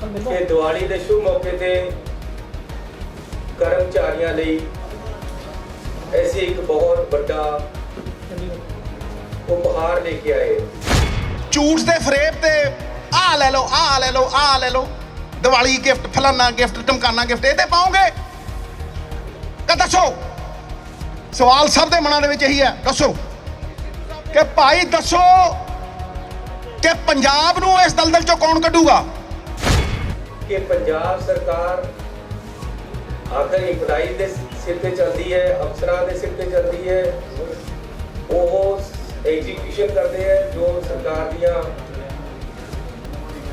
कि दिवाली के शुभ मौके ते कर्मचारियों ਲਈ ऐसी एक बहुत बड़ा उपहार लेके आए। झूठ के फ्रेम ते आ ले लो, आ ले लो, आ ले लो, दिवाली गिफ्ट, फलाना गिफ्ट, टमकाना गिफ्ट, ये पाओगे? दसो, सवाल सब के मनां दे विच यही है, दसो कि भाई दसो कि पंजाब नूं इस दलदल चों कौन कढूगा? कि पंजाब सरकार आखिर इम्पलाई के सिर पे चलती है, अफसरां के सिर पे चलती है, वो एग्जीक्यूशन करते हैं जो सरकार दियां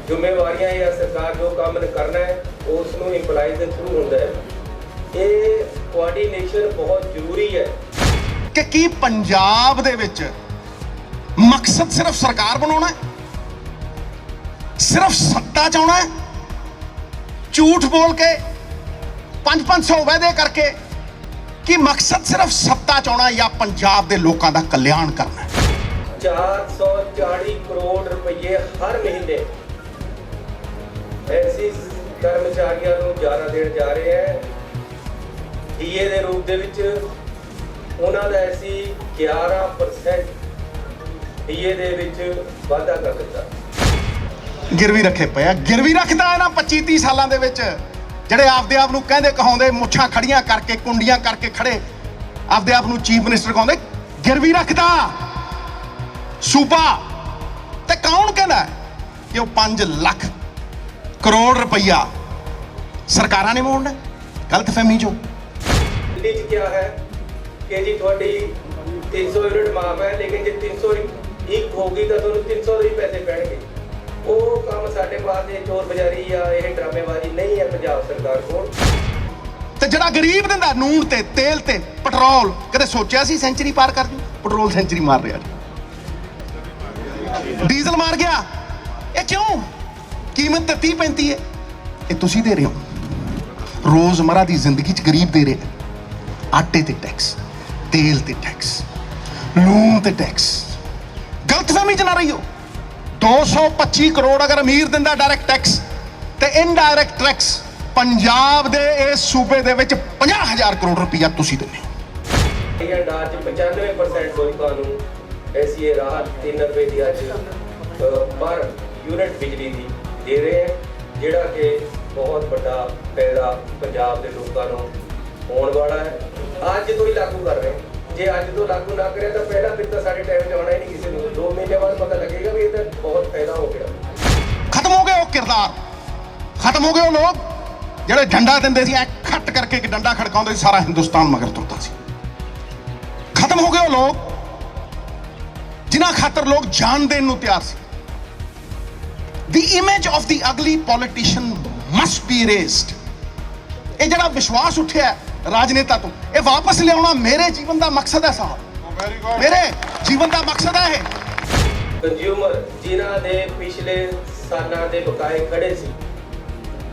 जिम्मेवारियां या सरकार जो काम करना है उसनूं इम्पलाई के थ्रू होंदा है। ये कोआर्डिनेशन बहुत जरूरी है कि पंजाब दे विच मकसद सिर्फ सरकार बनाना है, सिर्फ सत्ता चाहना है, झूठ बोल के 500 वायदे करके कि मकसद सिर्फ सत्ता चाहना या पंजाब के लोगों का कल्याण करना है। 440 करोड़ रुपये हर महीने ऐसी कर्मचारियों को ज्यादा देने जा रहे हैं। डीए के रूप दे विच उन्हां दा ऐसी 11% डीए दे विच वाधा कर दिता। गिरवी रखे पे, गिरवी रखता है ना 25-30 सालों के ਜਿਹੜੇ ਆਪਦੇ ਆਪ ਨੂੰ ਕਹਿੰਦੇ ਕਹਾਉਂਦੇ ਮੁੱਛਾਂ ਖੜੀਆਂ ਕਰਕੇ ਕੁੰਡੀਆਂ ਕਰਕੇ ਖੜੇ ਆਪਦੇ ਆਪ ਨੂੰ ਚੀਫ ਮਿਨਿਸਟਰ ਕਹਾਉਂਦੇ, ਗਿਰਵੀ ਰੱਖਦਾ ਸੂਬਾ ਤੇ ਕੌਣ ਕਹਿੰਦਾ ਕਿ ਉਹ 5 ਲੱਖ ਕਰੋੜ ਰੁਪਈਆ ਸਰਕਾਰਾਂ ਨੇ ਮੋੜਨਾ? ਗਲਤਫਹਿਮੀ ਜੋ ਦਿੱਲੀ 'ਚ क्या है कि जी ਤੁਹਾਡੀ 300 यूनिट माफ है, लेकिन ਜੇ 300 ਇੱਕ ਹੋਗੀ ਤਾਂ ਤੁਹਾਨੂੰ 300 ਦੇ ਪੈਸੇ ਪੈਣਗੇ। ਉਹ ਕੰਮ ਸਾਡੇ ਪਾਸ ਇਹ ਚੋਰ ਬਜ਼ਾਰੀ ਜਾਂ ਇਹ ਡਰਾਮੇਬਾਜ਼ੀ ਨਹੀਂ ਹੈ ਪੰਜਾਬ ਸਰਕਾਰ ਕੋਲ। ਤੇ ਜਿਹੜਾ ਗਰੀਬ ਦਿੰਦਾ ਨੂਣ ਤੇ ਤੇਲ ਤੇ ਪੈਟਰੋਲ, ਕਦੇ ਸੋਚਿਆ ਸੀ ਸੈਂਚਰੀ ਪਾਰ ਕਰ ਜੂ? ਪੈਟਰੋਲ ਸੈਂਚਰੀ ਮਾਰ ਰਿਹਾ, ਡੀਜ਼ਲ ਮਾਰ ਗਿਆ। ਇਹ ਕਿਉਂ? ਕੀਮਤ ਤੇ 30-35 ਹੈ, ਇਹ ਤੁਸੀਂ ਦੇ ਰਹੇ ਹੋ। ਰੋਜ਼ਮਰਾ ਦੀ ਜ਼ਿੰਦਗੀ 'ਚ ਗਰੀਬ ਦੇ ਰਿਹਾ ਆਟੇ ਤੇ ਟੈਕਸ, ਤੇਲ ਤੇ ਟੈਕਸ, ਲੂਣ ਤੇ ਟੈਕਸ। ਗਲਤਫਹਿਮੀ 'ਚ ਨਾ ਰਹੀਓ। 225 ਕਰੋੜ ਅਗਰ ਅਮੀਰ ਦਿੰਦਾ ਡਾਇਰੈਕਟ ਟੈਕਸ ਤੇ ਇਨਡਾਇਰੈਕਟ ਟੈਕਸ ਪੰਜਾਬ ਦੇ ਇਸ ਸੂਬੇ ਦੇ ਵਿੱਚ 50,000 ਕਰੋੜ ਰੁਪਈਆ ਤੁਸੀਂ ਦਿੰਦੇ ਹੋ। ਇਹ ਅੰਦਾਜ਼ 95% ਲੋਕਾਂ ਨੂੰ ਐਸੀ ਰਾਹਤ 3 ਰੁਪਏ ਦੀ ਅੱਜ ਪਰ ਯੂਨਿਟ ਬਿਜਲੀ ਦੀ ਦੇ ਰਹੇ ਹੈ, ਜਿਹੜਾ ਕਿ ਬਹੁਤ ਵੱਡਾ ਫਾਇਦਾ ਪੰਜਾਬ ਦੇ ਲੋਕਾਂ ਨੂੰ ਹੋਣ ਵਾਲਾ ਹੈ। ਅੱਜ ਤੋਂ ਹੀ ਲਾਗੂ ਕਰ ਰਹੇ ਜੇ ਅੱਜ ਤੋਂ लागू ना करे तो पहला फिर तो साढ़े टाइम जाना ही नहीं किसी को। 2 महीने बाद पता लगेगा भी ये तो बहुत फायदा हो गया। खत्म हो गए वो किरदार, खत्म हो गए वो लोग ਜਿਹੜੇ ਡੰਡਾ ਦਿੰਦੇ ਸੀ, ਐ ਖੱਟ ਕਰਕੇ ਇੱਕ ਡੰਡਾ ਖੜਕਾਉਂਦੇ ਸੀ, ਸਾਰਾ ਹਿੰਦੁਸਤਾਨ ਮਗਰ ਤੁਰਦਾ ਸੀ। ਖਤਮ ਹੋ ਗਏ ਉਹ ਲੋਕ ਜਿਨ੍ਹਾਂ ਖਾਤਰ ਲੋਕ ਜਾਨ ਦੇਣ ਨੂੰ ਤਿਆਰ ਸੀ। The image of the ugly politician must be erased। ਇਹ ਜਿਹੜਾ ਵਿਸ਼ਵਾਸ ਉੱਠਿਆ ਰਾਜਨੇਤਾ ਤੋਂ, ਇਹ ਵਾਪਸ ਲਿਆਉਣਾ ਮੇਰੇ ਜੀਵਨ ਦਾ ਮਕਸਦ ਹੈ ਸਾਹਿਬ, ਮੇਰੇ ਜੀਵਨ ਦਾ ਮਕਸਦ ਹੈ ਇਹ। ਕੰਜ਼ਿਊਮਰ ਜਿਨ੍ਹਾਂ ਦੇ ਪਿਛਲੇ ਸਾਲਾਂ ਦੇ ਬਕਾਏ ਖੜੇ ਸੀ,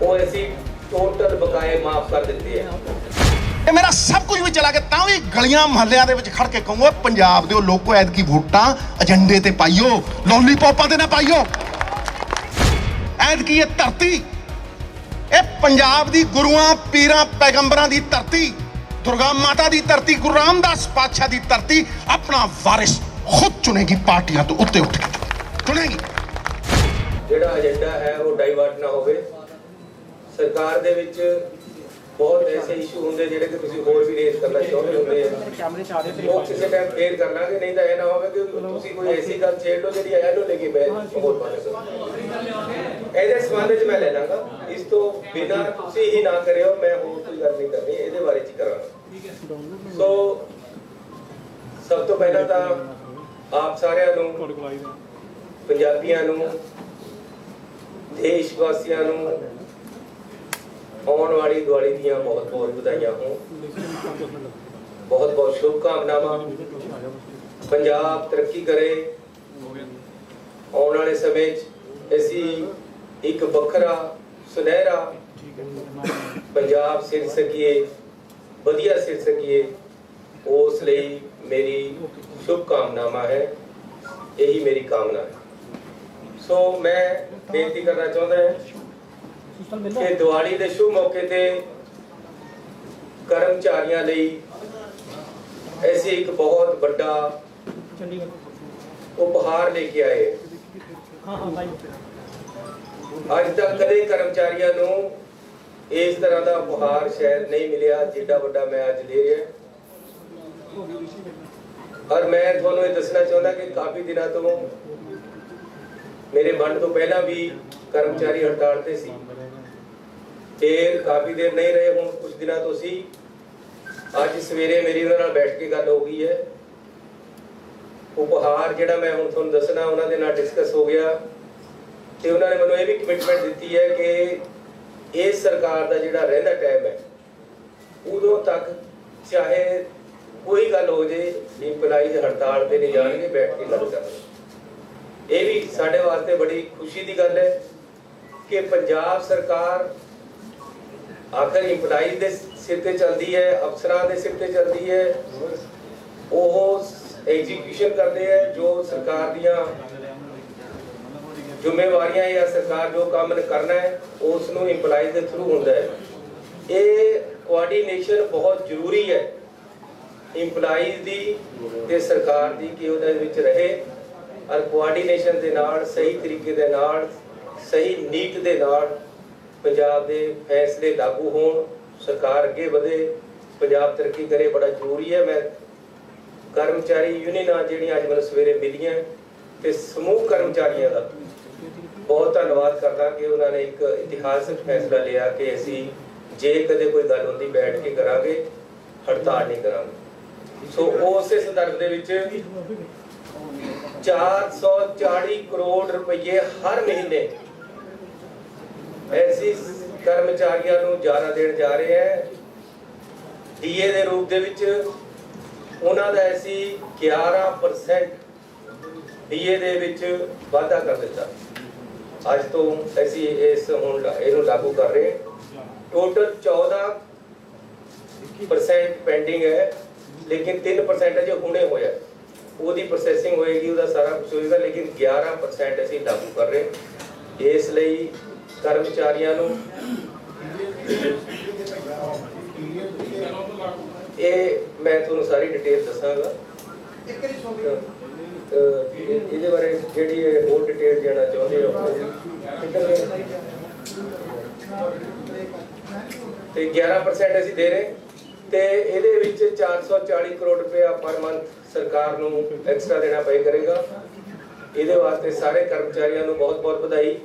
ਉਹ ਅਸੀਂ ਟੋਟਲ ਬਕਾਏ ਮਾਫ ਕਰ ਦਿੱਤੇ ਆ। ਇਹ ਮੇਰਾ ਸਭ ਕੁਝ ਵੀ ਚਲਾ ਗਿਆ ਤਾਂ ਵੀ ਗਲੀਆਂ ਮੁਹੱਲਿਆਂ ਦੇ ਵਿੱਚ ਖੜ ਕੇ ਕਹੂੰਗਾ, ਪੰਜਾਬ ਦੇ ਲੋਕੋ ਐਤਕੀ ਵੋਟਾਂ ਏਜੰਡੇ ਤੇ ਪਾਈਓ, ਲੋਲੀਪੌਪਾਂ ਤੇ ਨਾ ਪਾਈਓ। ਐਤਕੀ ਇਹ ਧਰਤੀ, ਇਹ ਪੰਜਾਬ ਦੀ ਗੁਰੂਆਂ ਪੀਰਾਂ ਪੈਗੰਬਰਾਂ ਦੀ ਧਰਤੀ, ਦੁਰਗਾ ਮਾਤਾ ਦੀ ਧਰਤੀ, ਗੁਰੂ ਰਾਮਦਾਸ ਪਾਤਸ਼ਾਹ ਦੀ ਧਰਤੀ ਆਪਣਾ ਵਾਰਿਸ ਖੁਦ ਚੁਣੇਗੀ, ਪਾਰਟੀਆਂ ਤੋਂ ਉੱਤੇ ਉੱਠ ਕੇ ਚੁਣੇਗੀ। ਜਿਹੜਾ ਏਜੰਡਾ ਹੈ ਉਹ ਡਾਈਵਰਟ ਨਾ ਹੋਵੇ। ਸਰਕਾਰ ਦੇ ਵਿੱਚ ਬਹੁਤ ਐਸੇ ਇਸ਼ੂ ਹੁੰਦੇ ਜਿਹੜੇ ਕਿ ਤੁਸੀਂ ਹੋਰ ਵੀ ਰੇਜ਼ ਕਰਨਾ ਚਾਹੁੰਦੇ ਹੁੰਦੇ ਆ, ਉਹ ਕਿਸੇ ਟਾਈਮ ਫੇਰ ਕਰ ਲਾਂਗੇ। ਨਹੀਂ ਤਾਂ ਇਹ ਨਾ ਹੋਵੇ ਕਿ ਤੁਸੀਂ ਕੋਈ ਐਸੀ ਗੱਲ ਛੇੜ ਲਓ ਜਿਹੜੀ ਇਹਨੂੰ ਲੈ ਕੇ ਮੈਂ ਹੋਰ ਬਾਤ ਇਹਦੇ ਸੰਬੰਧ 'ਚ ਮੈਂ ਲੈ ਲਾਂਗਾ। ਇਸ ਤੋਂ ਬਿਨਾਂ ਤੁਸੀਂ ਹੀ ਨਾ ਕਰਿਓ, ਮੈਂ ਹੋਰ ਕੋਈ ਗੱਲ ਨਹੀਂ ਕਰਨੀ, ਇਹਦੇ ਬਾਰੇ 'ਚ ਕਰਾਂਗਾ। ਸੋ ਸਭ ਤੋਂ ਪਹਿਲਾਂ ਤਾਂ ਆਪ ਸਾਰਿਆਂ ਨੂੰ, ਪੰਜਾਬੀਆਂ ਨੂੰ, ਦੇਸ਼ ਵਾਸੀਆਂ ਨੂੰ ਆਉਣ ਵਾਲੀ ਦੀਵਾਲੀ ਦੀਆਂ ਬਹੁਤ ਬਹੁਤ ਵਧਾਈਆਂ ਹੋਣ। ਬਹੁਤ ਬਹੁਤ ਸ਼ੁਭਕਾਮਨਾਵਾਂ। ਪੰਜਾਬ ਤਰੱਕੀ ਕਰੇ। ਆਉਣ ਵਾਲੇ ਸਮੇਂ 'ਚ ਅਸੀਂ ਇੱਕ ਵੱਖਰਾ ਸੁਨਹਿਰਾ ਪੰਜਾਬ ਸਿਰ ਸਕੀਏ, ਵਧੀਆ ਸਿਰ ਸਕੀਏ, ਉਸ ਲਈ ਮੇਰੀ शुभकामनावां है, यही मेरी कामना है। सो मैं बेनती करना चाहता है ਕਿ ਦੀਵਾਲੀ ਦੇ ਸ਼ੁਭ ਮੌਕੇ ਤੇ ਕਰਮਚਾਰੀਆਂ ਲਈ ऐसे एक बहुत बड़ा उपहार लेके आए। आज तक कदे कर्मचारियों को इस तरह का उपहार शायद नहीं मिला जिड्डा बड़ा मैं आज ले रहा। और मैं थोड़ा ये दसना चाहता कि काफ़ी दिनों तो मेरे बंद तो पहला भी कर्मचारी हड़ताल पे सी, फिर काफ़ी देर नहीं रहे, हूँ कुछ दिनों तो सी। ਅੱਜ ਸਵੇਰੇ ਮੇਰੀ ਉਹਨਾਂ ਨਾਲ ਬੈਠ ਕੇ ਗੱਲ ਹੋ ਗਈ ਹੈ। ਉਪਹਾਰ ਜਿਹੜਾ ਮੈਂ ਹੁਣ ਤੁਹਾਨੂੰ ਦੱਸਣਾ ਉਹਨਾਂ ਦੇ ਨਾਲ ਡਿਸਕਸ ਹੋ ਗਿਆ ਤੇ ਉਹਨਾਂ ਨੇ ਮੈਨੂੰ ਇਹ ਵੀ ਕਮਿਟਮੈਂਟ ਦਿੱਤੀ ਹੈ ਕਿ ਇਸ ਸਰਕਾਰ ਦਾ ਜਿਹੜਾ ਰਹਿੰਦਾ ਟਾਈਮ ਹੈ ਉਦੋਂ ਤੱਕ ਚਾਹੇ ਕੋਈ ਗੱਲ ਹੋ ਜੇ ਇੰਪਲਾਈਜ਼ ਹੜਤਾਲ ਤੇ ਨਹੀਂ ਜਾਣਗੇ, ਬੈਠ ਕੇ ਗੱਲ ਕਰਨਗੇ। ਇਹ ਵੀ ਸਾਡੇ ਵਾਸਤੇ ਬੜੀ ਖੁਸ਼ੀ ਦੀ ਗੱਲ ਹੈ ਕਿ ਪੰਜਾਬ ਸਰਕਾਰ आखिर इंपलाइज के सिर ते चलती है, अफसरां के सिर ते चलती है, वो एग्जीक्यूशन करते हैं जो सरकार दियां जिम्मेवारियां या सरकार जो काम करना है उसनों इंपलाइज के थ्रू होता है। ये कोआर्डिनेशन बहुत जरूरी है इंपलाइज दी ते सरकार दी कि ਉਹਦੇ ਵਿੱਚ रहे और कोआर्डिनेशन ਦੇ ਨਾਲ सही तरीके ਦੇ ਨਾਲ सही नीत ਦੇ ਨਾਲ पंजाब के फैसले लागू हो, सरकार अगे बढ़े, पंजाब तरक्की करे, बड़ा जरूरी है। मैं कर्मचारी यूनियन ਜਿਹੜੀਆਂ ਅੱਜ ਮੈਨੂੰ सवेरे मिलियां ਤੇ समूह कर्मचारियों का बहुत धन्यवाद करता कि उन्होंने एक इतिहासक फैसला लिया कि असी जे कदे कोई गल होंदी बैठ के करांगे, हड़ताल नहीं करांगे। सो उस संदर्भ दे विच 440 करोड़ रुपये हर महीने ऐसी कर्मचारियों को ज़्यादा देने जा रहे हैं। डीए के रूप दे विच उन्होंने ऐसी 11% डीए दे विच वाधा कर दिता। अज तो ऐसी इस हुण इहनूं लागू कर रहे हैं। टोटल 14% पेंडिंग है, लेकिन 3% अजे हुणे होया, ਉਹਦੀ प्रोसैसिंग होएगी, ਉਹਦਾ सारा कुछ होएगा, लेकिन 11% ਅਸੀਂ लागू कर रहे हैं। इसलिए कर्मचारियों ये मैं तुहानूं सारी डिटेल दसांगा। ये बारे जी होर डिटेल देना चाहते हो तो 11% असीं दे रहे तो ये 440 करोड़ रुपया पर मंथ सरकार नूं एक्स्ट्रा देना पे करेगा। ये वास्ते सारे कर्मचारियों को बहुत बहुत बधाई।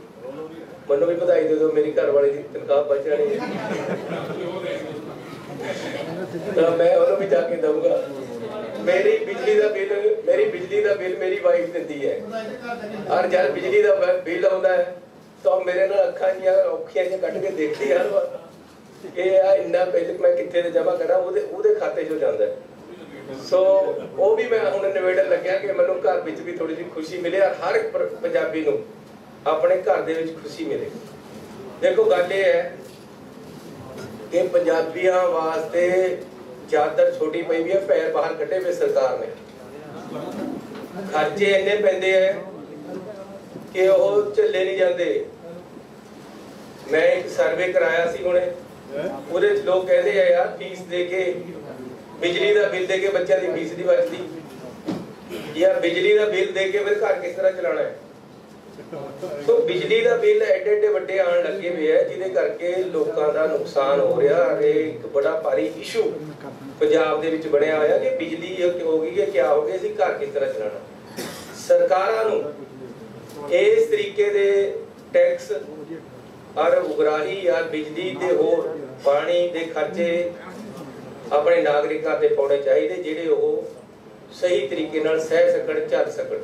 मनु भी बधाई दे दो, मेरी घर वाली की तनख्वाह बच जानी है तो मैं उन्होंने भी जाके दूंगा। मेरी बिजली का बिल मेरी वाइफ देती है और जब बिजली का बिल आता है तो मेरे नाल अखां जियां औखियां जिहां कट के देखती हर बार कि इन्ना बिल मैं कित्थे ते जमा करा, ਉਹਦੇ खाते चो जाता है। सो वो भी मैं हुण निवेड़न लग्या कि मैनूं घर विच भी थोड़ी जी खुशी मिले और हर पंजाबी नूं अपने घर दे विच खुशी मिले। देखो गल ये है कि पंजाबियों वास्ते चादर छोटी पई भी है, पैर बाहर कटे हुए सरकार ने। खर्चे इन्ने पैंदे हैं कि वो झल्ले नहीं जाते। मैं एक सर्वे कराया सी हुणे, ਉਹਦੇ ਚ लोग कहते हैं यार फीस दे के बिजली का बिल दे के बच्चों की फीस नहीं बचती, या बिजली का बिल दे के फिर घर किस तरह चलाना है। तो बिजली का बिल एडे एडे वड्डे आण लगे हुए है जिहदे करके लोगों का नुकसान हो रहा है। एक बड़ा भारी इशू पंजाब दे विच बनिया होया कि बिजली होगी कि क्या हो गया, असीं घर किस तरह चलाना। सरकारां नूं इस तरीके दे टैक्स और उगराही या बिजली ते होर पानी दे खर्चे अपने नागरिकों ते पाउणे चाहिए जिहड़े वो सही तरीके नाल सह सकण, झल सकण।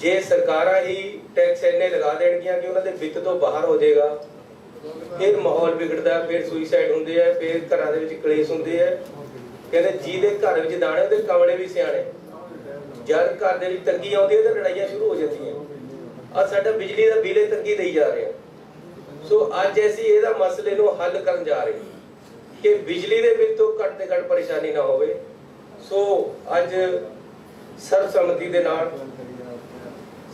जे सरकारां ही टैक्स इन्ने लगा देणगियां कि उन्हां दे वित्त तो बाहर हो जाएगा, फिर माहौल बिगड़दा, फिर सुइसाइड हुंदे आ, फिर घरां दे विच कलेश हुंदे आ। कहंदे जिहदे घर विच दाणे ते कमले भी सियाणे। जद घर दे विच तंगी आउंदी है तो लड़ाइयां शुरू हो जांदियां। आ साडा बिजली दा बिल तंगी देई जा रहे हैं। सो अज असीं इहदा मसले नूं हल करन जा रहे हैं कि बिजली दे बिल तो घट ते घट परेशानी ना होवे। सो अज सर्वसम्मति दे नाल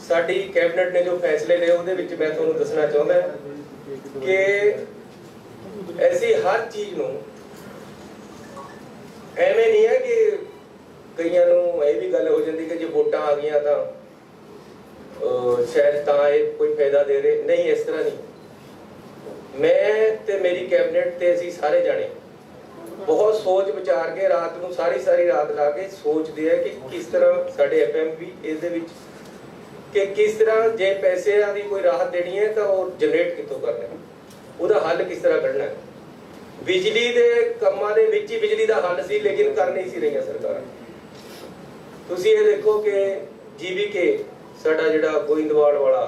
साडी कैबिनेट ने जो फैसले लिए ਉਹਦੇ ਵਿੱਚ मैं ਤੁਹਾਨੂੰ ਦੱਸਣਾ ਚਾਹੁੰਦਾ कि ऐसी हर चीज़ ਨੂੰ ਐਵੇਂ नहीं है कि ਕਈਆਂ ਨੂੰ ਇਹ ਵੀ ਗੱਲ ਹੋ ਜਾਂਦੀ ਕਿ ਜੇ ਵੋਟਾਂ ਆ ਗਈਆਂ ਤਾਂ शायद ਤਾਂ ਇਹ ਕੋਈ ਫਾਇਦਾ ਦੇ ਰਹੇ ਨਹੀਂ। ਇਸ ਤਰ੍ਹਾਂ ਨਹੀਂ। मैं ਤੇ ਮੇਰੀ ਕੈਬਨਿਟ ਤੇ ਅਸੀਂ ਸਾਰੇ ਜਾਣੇ बहुत सोच विचार के रात ਨੂੰ सारी रात ला के सोचते हैं कि किस तरह साढ़े FMP इस कि किस तरह जे पैसे की कोई राहत देनी है तो वो जनरेट कितों करना है, उसका हल किस तरह करना है। बिजली के कामों के विच ही बिजली का हल सी लेकिन कर नहीं सी रही सरकार। तुसीं ये देखो कि GVK साडा जिहड़ा गोइंदवाल वाला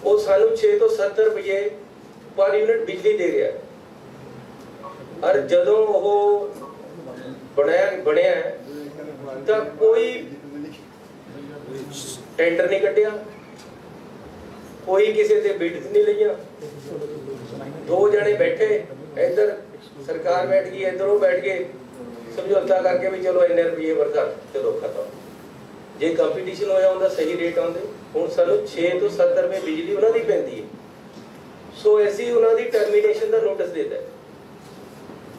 वो सानू 6 तो 70 रुपये पर यूनिट बिजली दे रहा है। और जदों वो बनया तो कोई टेंडर नहीं कटिया, कोई किसी से बिड नहीं लिया। दो जने बैठे, इधर सरकार बैठ गई, इधर वो बैठ गए, समझौता करके भी चलो इन्ने रुपये वर्गा चलो खत्म। जे कंपीटीशन होया उनका सही रेट आते हुण सानू 6 तो 70 रुपये बिजली उन्होंने पैंदी है। सो ऐसी उन्होंने टर्मीनेशन का नोटिस देता है।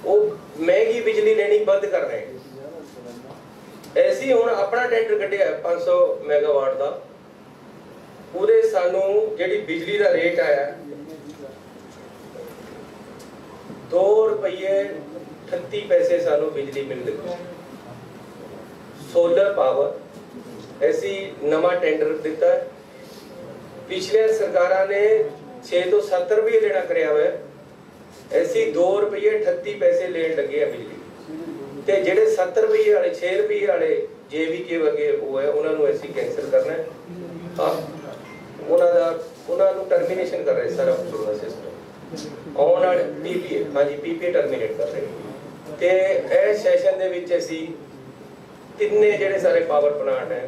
वो महंगी बिजली लेनी बंद कर रहे हैं। ऐसी हुण अपना टेंडर कढ़िया 500 मेगावाट का, ਉਹਦੇ ਸਾਨੂੰ ਜਿਹੜੀ ਬਿਜਲੀ ਦਾ ਰੇਟ ਆਇਆ 2 ਰੁਪਏ 38 ਪੈਸੇ ਸਾਨੂੰ ਬਿਜਲੀ ਮਿਲ ਰਹੀ। सोलर पावर ऐसी नवा टेंडर दिता है। पिछले सरकारां ने 6 तो 70 रुपये लेना कराया हुआ है, ऐसी 2 रुपये 38 पैसे लेन लगे हैं बिजली। ते जेडे 70 रुपये वाले 6 रुपये वाले JVK वर्गे वो है उन्होंने ऐसी कैंसिल करना है। उन्होंने टर्मीनेशन कर रहे सारा पूरा सिस्टम ऑन PPA। हाँ जी PPA टर्मीनेट कर रहे। ते ए सैशन दे विच असीं तिन्ने जेडे सारे पावर प्लांट है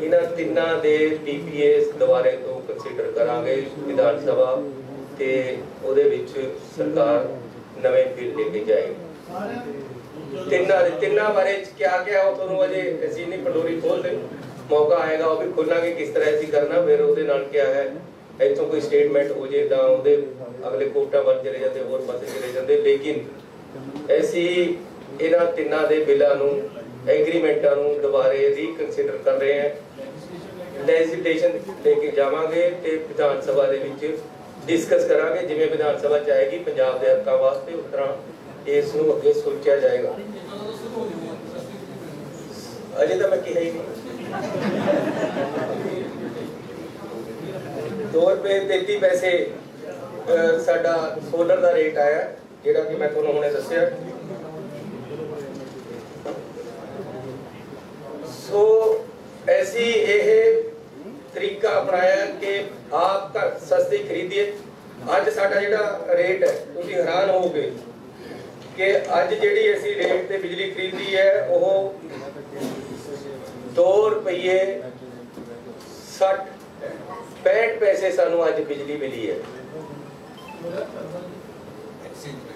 इन्हां तिन्नां दे PPA दोबारे तो कंसीडर करांगे विधान सभा ते ਉਹਦੇ ਵਿੱਚ सरकार नवे बिल लेके जाएगी। तिन्ना बारे क्या वो ਤੁਹਾਨੂੰ अजे ਅਸੀਂ नहीं पटोरी खोलते, मौका आएगा वो भी खोलांगे किस तरह ऐसी करना। फिर ਉਹਦੇ ਨਾਲ क्या है ਇੱਥੋਂ कोई स्टेटमेंट हो जाए ਤਾਂ ਉਹਦੇ अगले कोटा बन चले जाते होर पासे चले जाते। लेकिन ऐसी ਇਹਨਾਂ ਤਿੰਨਾਂ ਦੇ ਬਿੱਲਾਂ ਨੂੰ एग्रीमेंटां ਨੂੰ ਦੁਬਾਰੇ ਰੀਕਨਸੀਡਰ कर रहे हैं। लेजिस्लेशन लेके जावांगे ते विधान सभा ਦੇ ਵਿੱਚ डिस्कस करांगे जिवें विधान सभा चाहेगी पंजाब के हकों वास्ते उस तरह इस नूं अगे सोचा जाएगा। अजे तो मैं कहा ही नहीं। 2 रुपये 33 पैसे साडा सोलर का रेट आया जिहड़ा कि मैं तुहानूं हुणे दस्सिया। सो ऐसी यह तरीका अपनाया कि आप सस्ती खरीदिए। अज साडा जिहड़ा रेट है तुसीं हैरान होवोगे कि अज जिहड़ी असीं रेट ते बिजली खरीदी है वो 2 रुपये 65 पैसे सानू अज बिजली मिली है।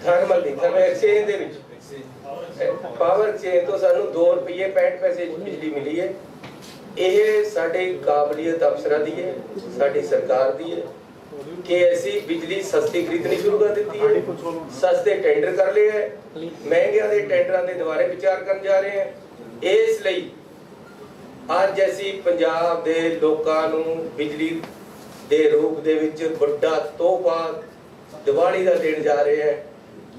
Thermal exchange they which power exchange तो सानू 2 रुपये 65 पैसे बिजली मिली है। ਇਹ साडी काबलियत अफसरां दी है, साडी सरकार दी है कि ऐसी बिजली सस्ती खरीदनी शुरू कर दी है। सस्ते टेंडर कर लिए है, महंगे दे टेंडरां दे दुबारे विचार करन जा रहे हैं। इसलिए अज असीं पंजाब दे लोकां नूं बिजली दे रूप दे विच वड्डा तोहफा दिवाली दा देण जा रहे हैं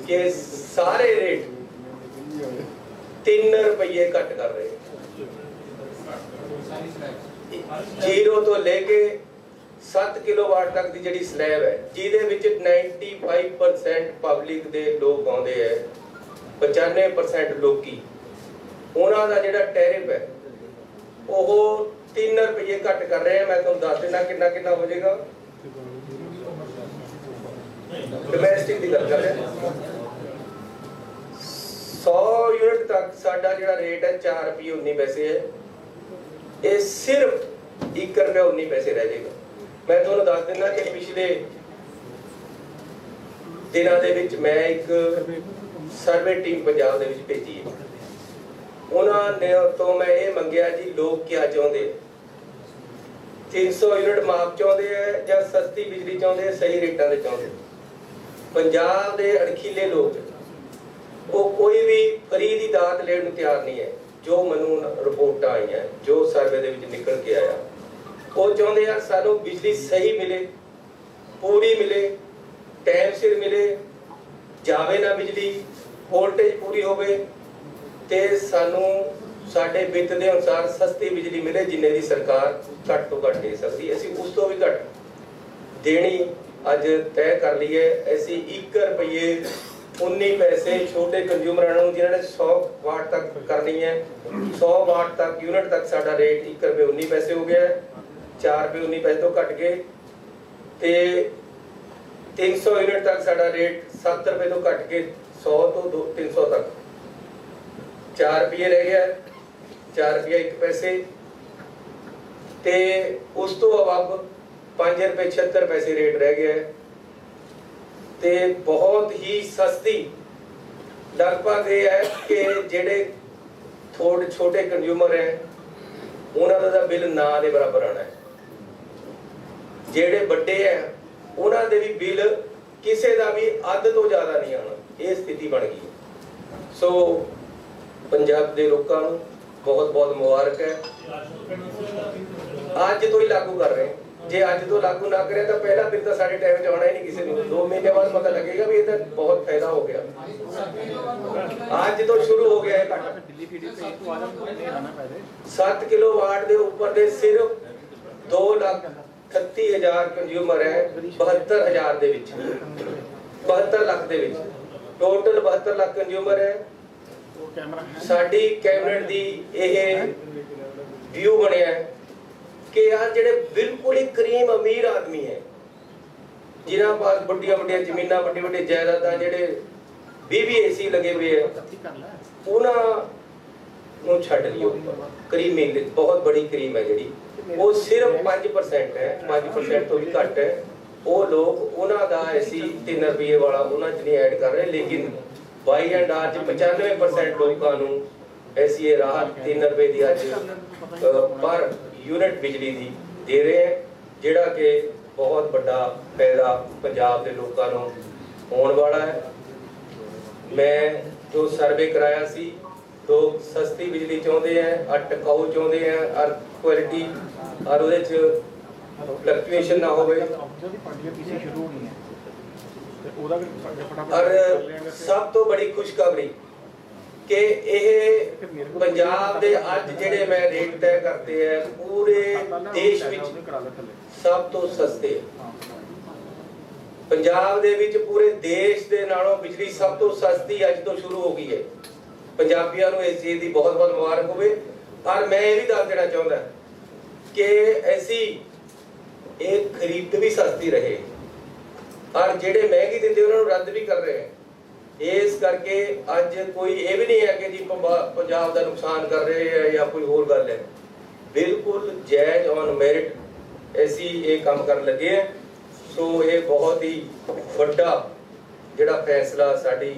कि सारे रेट 3 रुपये घट कर रहे हैं। 0 तो लेके 7 किलोवाट तक की जिहड़ी स्लैब है जिहदे विच 95% पब्लिक दे लोग आउंदे है, 95% लोकी उन्हां दा जिहड़ा टैरिफ है वो 3 रुपये घट कर रहे हैं। मैं तुहानूं दस देना कितना हो जाएगा। डोमैस्टिक की गल कर रहे हैं 100 यूनिट तक साडा जिहड़ा रेट है 4 रुपये 19 पैसे है। ये सिर्फ 1 रुपया 19 पैसे रह जाएगा। मैं तुहानूं दस देना कि पिछले दिनों दे विच मैं एक सर्वे टीम पंजाब दे विच भेजी है। उन्होंने तो मैं ये मंगिया जी लोग क्या चाहते 300 यूनिट माफ चाहते हैं या सस्ती बिजली चाहते हैं, सही रेटा से चाहते हैं। पंजाब के अणखीले लोग वो कोई भी फ्री की दात लेने को तैयार नहीं है। जो मैनू रिपोर्ट आई है, जो सर्वे दे विच निकल के आया, वो चाहते यार सानू बिजली सही मिले, पूरी मिले, टाइम सिर मिले, जावे ना बिजली, वोल्टेज पूरी होवे ते सानू साडे बित दे अनुसार सस्ती बिजली मिले, जिन्ने दी सरकार घट तो घट दे सकती। असीं उस तो भी घट देनी अज तय कर ली है। असीं 1 रुपये 19 पैसे छोटे कंज्यूमरां नूं जिन्हां ने 100 वाट तक करनी है, 100 वाट तक यूनिट तक साडा रेट 1 रुपये 19 पैसे हो गया है। 4 रुपये 19 पैसे तो घट गए ते 300 यूनिट तक साडा रेट 7 रुपये तो घट के 100 तो 300 तक 4 रुपये रह गया, 4 रुपये 1 पैसे ते उस तो अब 5 रुपये 76 पैसे रेट रह गया है ते बहुत ही सस्ती। लगभग ये है कि जेडे थोड़े छोटे कंज्यूमर है उन्होंने दा बिल ना दे बराबर आना है, जेडे बड़े है उन्होंने दे भी बिल किसी का भी अध तो ज़्यादा नहीं आना। ये स्थिति बन गई है। सो पंजाब के लोगों को बहुत बहुत मुबारक है। आज तो ही लागू कर रहे हैं, जे आज तो लागू ना करें तो पहला बिल तो साढ़े टाइम आना ही नहीं किसी को। 2 महीने बाद पता लगेगा भी ये तो बहुत फायदा हो गया। आज तो शुरू हो गया है घट 7 किलोवाट के ऊपर दे सिर्फ 2,38,000 कंज्यूमर है 72,000 दे विच 72 लाख दे विच टोटल 72 लाख कंज्यूमर है। साडी कैबिनेट दी यह व्यू बनया है कि यार जेडे बिल्कुल ही करीम अमीर आदमी है जिन्हां पास बड़िया बड़िया जमीनां बड़ी बड़ी जायदादां जेडे 20 AC लगे हुए हैं उन्हां नूं छड्ड लियो। करीमी बहुत बड़ी करीम है जी, वो सिर्फ 5% है, 5% तो भी घट है। वो लोग उन्हां दा ऐसी 3 रुपये वाला उन्हां च नहीं ऐड कर रहे, लेकिन बाई एंड आज 95% लोगों नूं ऐसी ये राहत 3 रुपये की अज पर यूनिट बिजली दी दे रहे हैं, जिहड़ा कि बहुत बड़ा फायदा पंजाब के लोगों को होने वाला है। मैं जो सर्वे कराया सी, लोग सस्ती बिजली चाहते हैं और टिकाऊ चाहते हैं और क्वालिटी और उहदे च फ्लक्चुएशन ना होवे। और सब तो बड़ी खुशखबरी कि यह पंजाब दे अज जिहड़े मैं रेट तय करते हैं पूरे देश विच सब तो सस्ते। पंजाब दे विच पूरे देश दे नालों बिजली सब तो सस्ती अज तो शुरू हो गई है। पंजाबियों को इस चीज की बहुत बहुत मुबारक होवे। और मैं ये भी दस देना चाहता कि ऐसी एक खरीद भी सस्ती रहे और जेडे महंगी दिंदे उन्होंने रद्द भी कर रहे हैं। इस करके अज कोई ये भी नहीं है कि जी पंजाब का नुकसान कर रहे हैं या कोई होर गल है। बिल्कुल जायज ऑन मेरिट ऐसी ये काम कर लगे हैं। सो ये बहुत ही बड़ा जिहड़ा फैसला साडी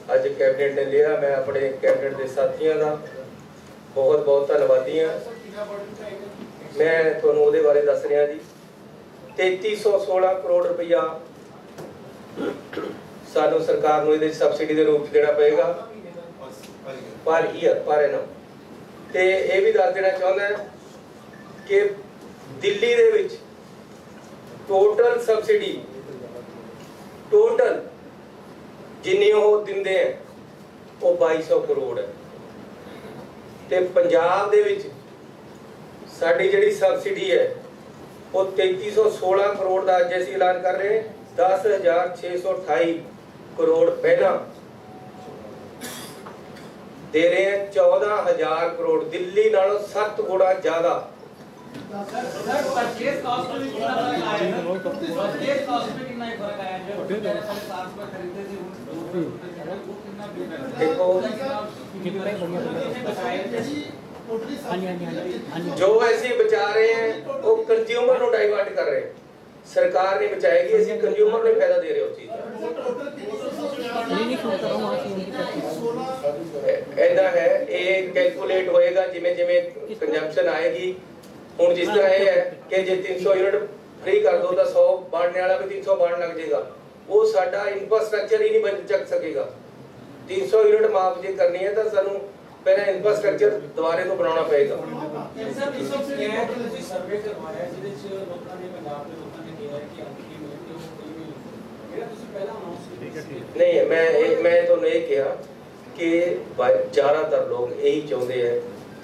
अज कैबिनेट ने लिया। मैं अपने कैबिनेट के साथियों का बहुत बहुत धन्यवादी हाँ। मैं तुहानूं उहदे बारे दस रहा जी। 3316 करोड़ रुपया सानू सरकार नूं इहदे सबसिडी के रूप देना पएगा पर ईयर पर एनम। ते ये भी दस देना चाहुंदा कि दिल्ली दे विच टोटल सबसिडी टोटल जिन्नी वो दिंदे हैं वो 2200 करोड़ है। ते पंजाब दे विच साडी जिहड़ी सबसिडी है वो 3316 करोड़ का अज असीं ऐलान कर रहे हैं। 10,628 करोड़ पहला दे रहे हैं। 14,000 करोड़ दिल्ली नालों 7 गुणा ज्यादा। जो ऐसी बचा रहे हैं वो कंज्यूमर को डाइवर्ट कर रहे हैं। सरकार नहीं बचाएगी, ऐसी कंज्यूमर ने फायदा दे रहे हो चीज। ऐसा है ये कैलकुलेट होएगा जिमें जिमें कंजम्पशन आएगी। हुण जिस तरह है कि जे 300 यूनिट फ्री कर दो तो 100 बांटने वाला भी 300 बांट लग जाएगा, वो साडा इंफ्रास्ट्रक्चर ही नहीं बन सकेगा। 300 यूनिट माफ जे करनी है तो सानू पहले इंफ्रास्ट्रक्चर दोबारे तो बनाना पड़ेगा। नहीं, मैं तो नहीं कहा कि ज़्यादातर लोग यही चाहते हैं